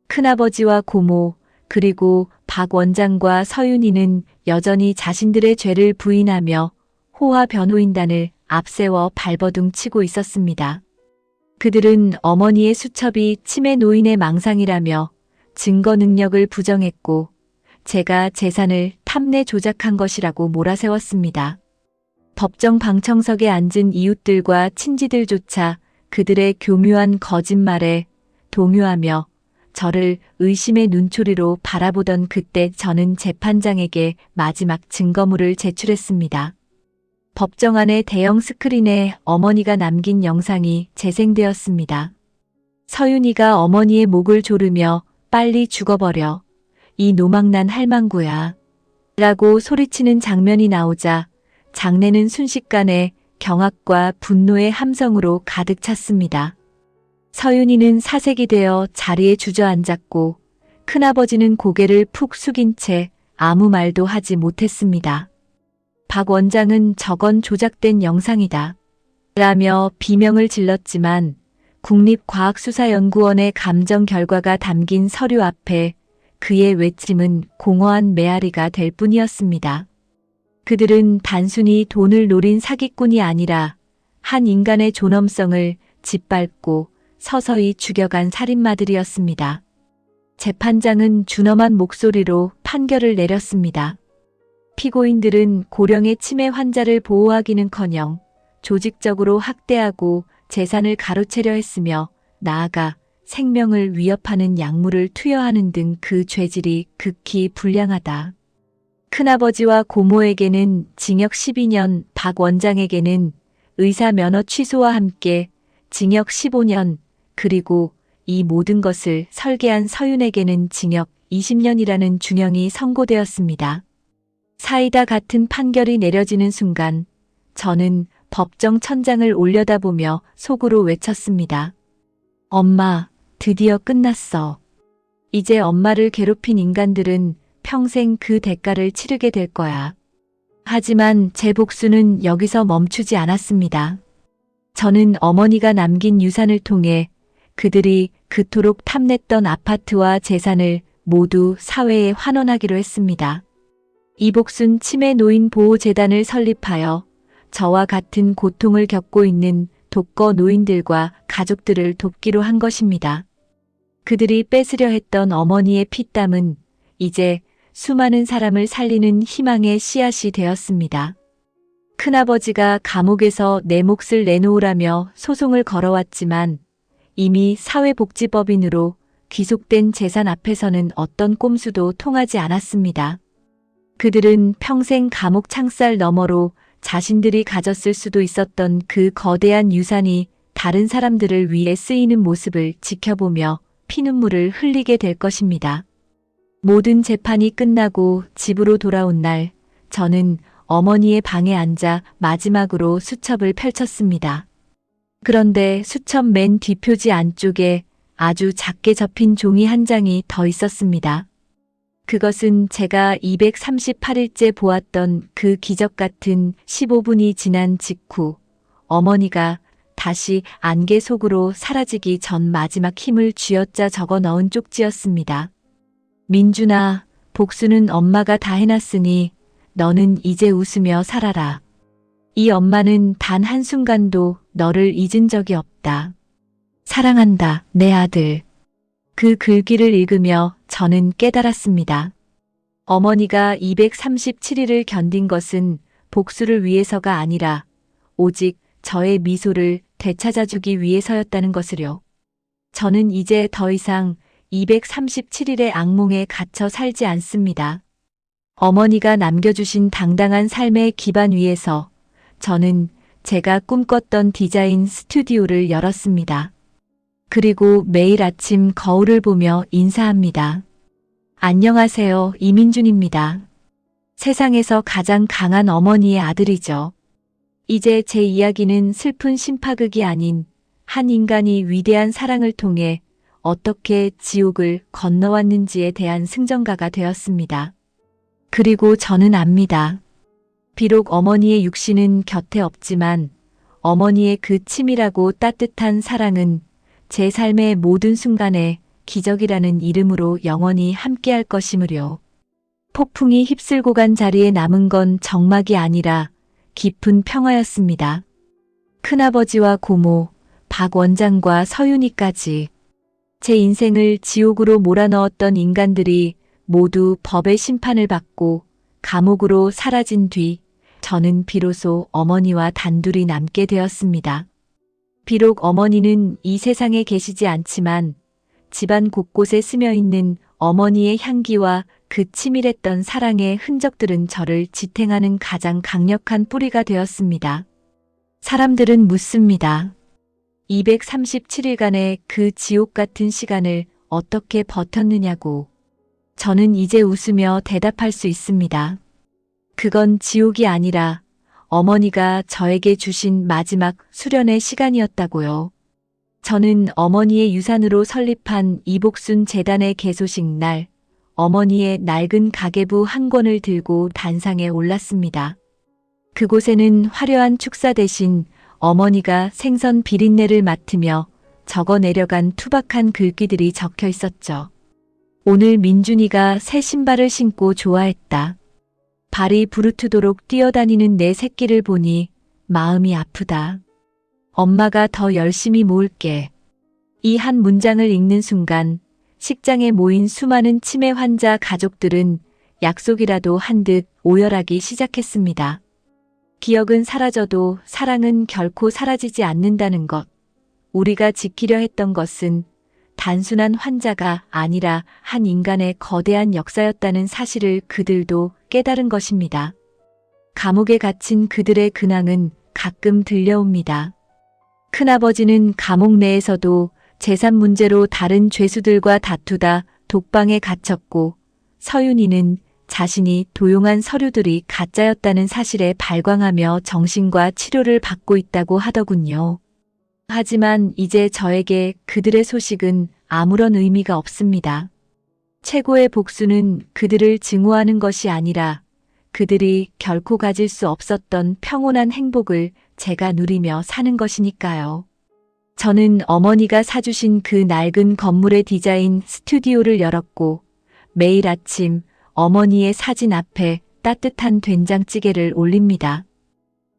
큰아버지와 고모, 그리고 박 원장과 서윤이는 여전히 자신들의 죄를 부인하며 호화 변호인단을 앞세워 발버둥 치고 있었습니다. 그들은 어머니의 수첩이 치매 노인의 망상이라며 증거 능력을 부정했고 제가 재산을 탐내 조작한 것이라고 몰아세웠습니다. 법정 방청석에 앉은 이웃들과 친지들조차 그들의 교묘한 거짓말에 동요하며 저를 의심의 눈초리로 바라보던 그때 저는 재판장에게 마지막 증거물을 제출했습니다. 법정 안의 대형 스크린에 어머니가 남긴 영상이 재생되었습니다. 서윤이가 어머니의 목을 조르며 빨리 죽어버려. 이 노망난 할망구야. 라고 소리치는 장면이 나오자 장내는 순식간에 경악과 분노의 함성으로 가득 찼습니다. 서윤이는 사색이 되어 자리에 주저앉았고 큰아버지는 고개를 푹 숙인 채 아무 말도 하지 못했습니다. 박 원장은 저건 조작된 영상이다 라며 비명을 질렀지만 국립과학수사연구원의 감정 결과가 담긴 서류 앞에 그의 외침은 공허한 메아리가 될 뿐이었습니다. 그들은 단순히 돈을 노린 사기꾼이 아니라 한 인간의 존엄성을 짓밟고 서서히 죽여간 살인마들이었습니다. 재판장은 준엄한 목소리로 판결을 내렸습니다. 피고인들은 고령의 치매 환자를 보호하기는커녕 조직적으로 학대하고 재산을 가로채려 했으며 나아가 생명을 위협하는 약물을 투여하는 등 그 죄질이 극히 불량하다. 큰아버지와 고모에게는 징역 12년, 박 원장에게는 의사 면허 취소와 함께 징역 15년, 그리고 이 모든 것을 설계한 서윤에게는 징역 20년이라는 중형이 선고되었습니다. 사이다 같은 판결이 내려지는 순간 저는 법정 천장을 올려다보며 속으로 외쳤습니다. 엄마, 드디어 끝났어. 이제 엄마를 괴롭힌 인간들은 평생 그 대가를 치르게 될 거야. 하지만 제 복수는 여기서 멈추지 않았습니다. 저는 어머니가 남긴 유산을 통해 그들이 그토록 탐냈던 아파트와 재산을 모두 사회에 환원하기로 했습니다. 이복순 치매 노인 보호재단을 설립하여 저와 같은 고통을 겪고 있는 독거 노인들과 가족들을 돕기로 한 것입니다. 그들이 뺏으려 했던 어머니의 피땀은 이제 수많은 사람을 살리는 희망의 씨앗이 되었습니다. 큰아버지가 감옥에서 내 몫을 내놓으라며 소송을 걸어왔지만 이미 사회복지법인으로 귀속된 재산 앞에서는 어떤 꼼수도 통하지 않았습니다. 그들은 평생 감옥 창살 너머로 자신들이 가졌을 수도 있었던 그 거대한 유산이 다른 사람들을 위해 쓰이는 모습을 지켜보며 피눈물을 흘리게 될 것입니다. 모든 재판이 끝나고 집으로 돌아온 날, 저는 어머니의 방에 앉아 마지막으로 수첩을 펼쳤습니다. 그런데 수첩 맨 뒷표지 안쪽에 아주 작게 접힌 종이 한 장이 더 있었습니다. 그것은 제가 238일째 보았던 그 기적 같은 15분이 지난 직후 어머니가 다시 안개 속으로 사라지기 전 마지막 힘을 쥐어짜 적어 넣은 쪽지였습니다. 민준아, 복수는 엄마가 다 해놨으니 너는 이제 웃으며 살아라. 이 엄마는 단 한순간도 너를 잊은 적이 없다. 사랑한다, 내 아들. 그 글귀를 읽으며 저는 깨달았습니다. 어머니가 237일을 견딘 것은 복수를 위해서가 아니라 오직 저의 미소를 되찾아주기 위해서였다는 것을요. 저는 이제 더 이상 237일의 악몽에 갇혀 살지 않습니다. 어머니가 남겨주신 당당한 삶의 기반 위에서 저는 제가 꿈꿨던 디자인 스튜디오를 열었습니다. 그리고 매일 아침 거울을 보며 인사합니다. 안녕하세요, 이민준입니다. 세상에서 가장 강한 어머니의 아들이죠. 이제 제 이야기는 슬픈 심파극이 아닌 한 인간이 위대한 사랑을 통해 어떻게 지옥을 건너왔는지에 대한 승전가가 되었습니다. 그리고 저는 압니다. 비록 어머니의 육신은 곁에 없지만 어머니의 그 치밀하고 따뜻한 사랑은 제 삶의 모든 순간에 기적이라는 이름으로 영원히 함께할 것이므려. 폭풍이 휩쓸고 간 자리에 남은 건 정막이 아니라 깊은 평화였습니다. 큰아버지와 고모, 박 원장과 서윤이까지 제 인생을 지옥으로 몰아넣었던 인간들이 모두 법의 심판을 받고 감옥으로 사라진 뒤 저는 비로소 어머니와 단둘이 남게 되었습니다. 비록 어머니는 이 세상에 계시지 않지만 집안 곳곳에 스며있는 어머니의 향기와 그 치밀했던 사랑의 흔적들은 저를 지탱하는 가장 강력한 뿌리가 되었습니다. 사람들은 묻습니다. 237일간의 그 지옥 같은 시간을 어떻게 버텼느냐고. 저는 이제 웃으며 대답할 수 있습니다. 그건 지옥이 아니라 어머니가 저에게 주신 마지막 수련의 시간이었다고요. 저는 어머니의 유산으로 설립한 이복순 재단의 개소식 날, 어머니의 낡은 가계부 한 권을 들고 단상에 올랐습니다. 그곳에는 화려한 축사 대신 어머니가 생선 비린내를 맡으며 적어 내려간 투박한 글귀들이 적혀 있었죠. 오늘 민준이가 새 신발을 신고 좋아했다. 발이 부르트도록 뛰어다니는 내 새끼를 보니 마음이 아프다. 엄마가 더 열심히 모을게. 이 한 문장을 읽는 순간 식장에 모인 수많은 치매 환자 가족들은 약속이라도 한 듯 오열하기 시작했습니다. 기억은 사라져도 사랑은 결코 사라지지 않는다는 것. 우리가 지키려 했던 것은 단순한 환자가 아니라 한 인간의 거대한 역사였다는 사실을 그들도 깨달은 것입니다. 감옥에 갇힌 그들의 근황은 가끔 들려옵니다. 큰아버지는 감옥 내에서도 재산 문제로 다른 죄수들과 다투다 독방에 갇혔고, 서윤이는 자신이 도용한 서류들이 가짜였다는 사실에 발광하며 정신과 치료를 받고 있다고 하더군요. 하지만 이제 저에게 그들의 소식은 아무런 의미가 없습니다. 최고의 복수는 그들을 증오하는 것이 아니라 그들이 결코 가질 수 없었던 평온한 행복을 제가 누리며 사는 것이니까요. 저는 어머니가 사주신 그 낡은 건물의 디자인 스튜디오를 열었고 매일 아침 어머니의 사진 앞에 따뜻한 된장찌개를 올립니다.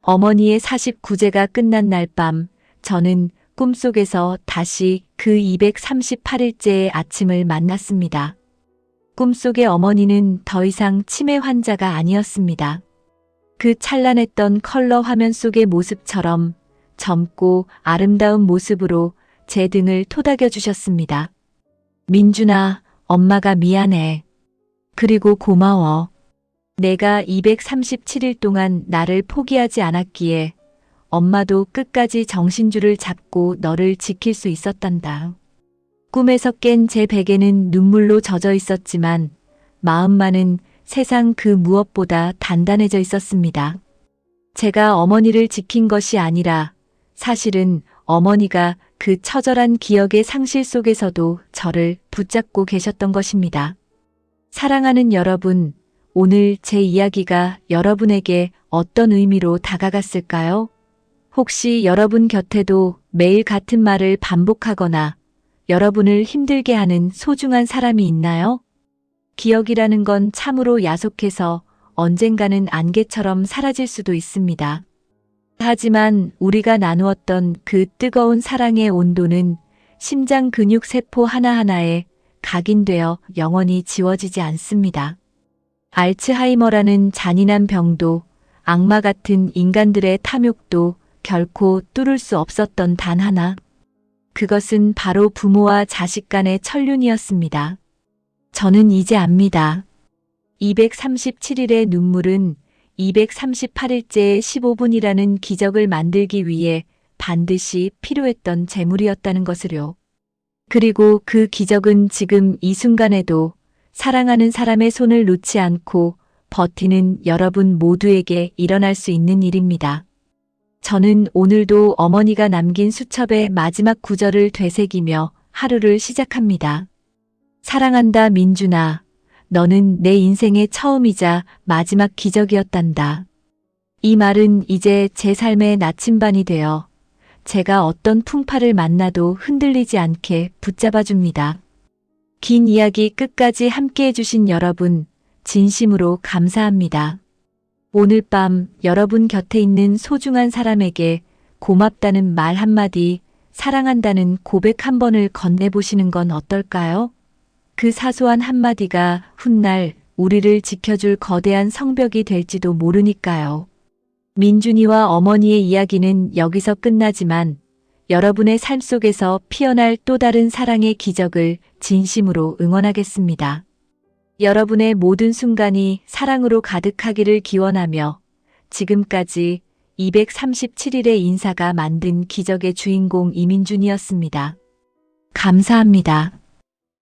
어머니의 49제가 끝난 날 밤 저는 꿈속에서 다시 그 238일째의 아침을 만났습니다. 꿈속의 어머니는 더 이상 치매 환자가 아니었습니다. 그 찬란했던 컬러 화면 속의 모습처럼 젊고 아름다운 모습으로 제 등을 토닥여 주셨습니다. 민준아, 엄마가 미안해. 그리고 고마워. 내가 237일 동안 나를 포기하지 않았기에 엄마도 끝까지 정신줄을 잡고 너를 지킬 수 있었단다. 꿈에서 깬 제 베개는 눈물로 젖어 있었지만 마음만은 세상 그 무엇보다 단단해져 있었습니다. 제가 어머니를 지킨 것이 아니라 사실은 어머니가 그 처절한 기억의 상실 속에서도 저를 붙잡고 계셨던 것입니다. 사랑하는 여러분, 오늘 제 이야기가 여러분에게 어떤 의미로 다가갔을까요? 혹시 여러분 곁에도 매일 같은 말을 반복하거나 여러분을 힘들게 하는 소중한 사람이 있나요? 기억이라는 건 참으로 야속해서 언젠가는 안개처럼 사라질 수도 있습니다. 하지만 우리가 나누었던 그 뜨거운 사랑의 온도는 심장 근육 세포 하나하나에 각인되어 영원히 지워지지 않습니다. 알츠하이머라는 잔인한 병도 악마 같은 인간들의 탐욕도 결코 뚫을 수 없었던 단 하나. 그것은 바로 부모와 자식 간의 천륜이었습니다. 저는 이제 압니다. 237일의 눈물은 238일째의 15분이라는 기적을 만들기 위해 반드시 필요했던 재물이었다는 것을요. 그리고 그 기적은 지금 이 순간에도 사랑하는 사람의 손을 놓지 않고 버티는 여러분 모두에게 일어날 수 있는 일입니다. 저는 오늘도 어머니가 남긴 수첩의 마지막 구절을 되새기며 하루를 시작합니다. 사랑한다, 민준아. 너는 내 인생의 처음이자 마지막 기적이었단다. 이 말은 이제 제 삶의 나침반이 되어 제가 어떤 풍파를 만나도 흔들리지 않게 붙잡아 줍니다. 긴 이야기 끝까지 함께 해주신 여러분, 진심으로 감사합니다. 오늘 밤 여러분 곁에 있는 소중한 사람에게 고맙다는 말 한마디, 사랑한다는 고백 한 번을 건네보시는 건 어떨까요? 그 사소한 한마디가 훗날 우리를 지켜줄 거대한 성벽이 될지도 모르니까요. 민준이와 어머니의 이야기는 여기서 끝나지만 여러분의 삶 속에서 피어날 또 다른 사랑의 기적을 진심으로 응원하겠습니다. 여러분의 모든 순간이 사랑으로 가득하기를 기원하며 지금까지 237일의 인사가 만든 기적의 주인공 이민준이었습니다. 감사합니다.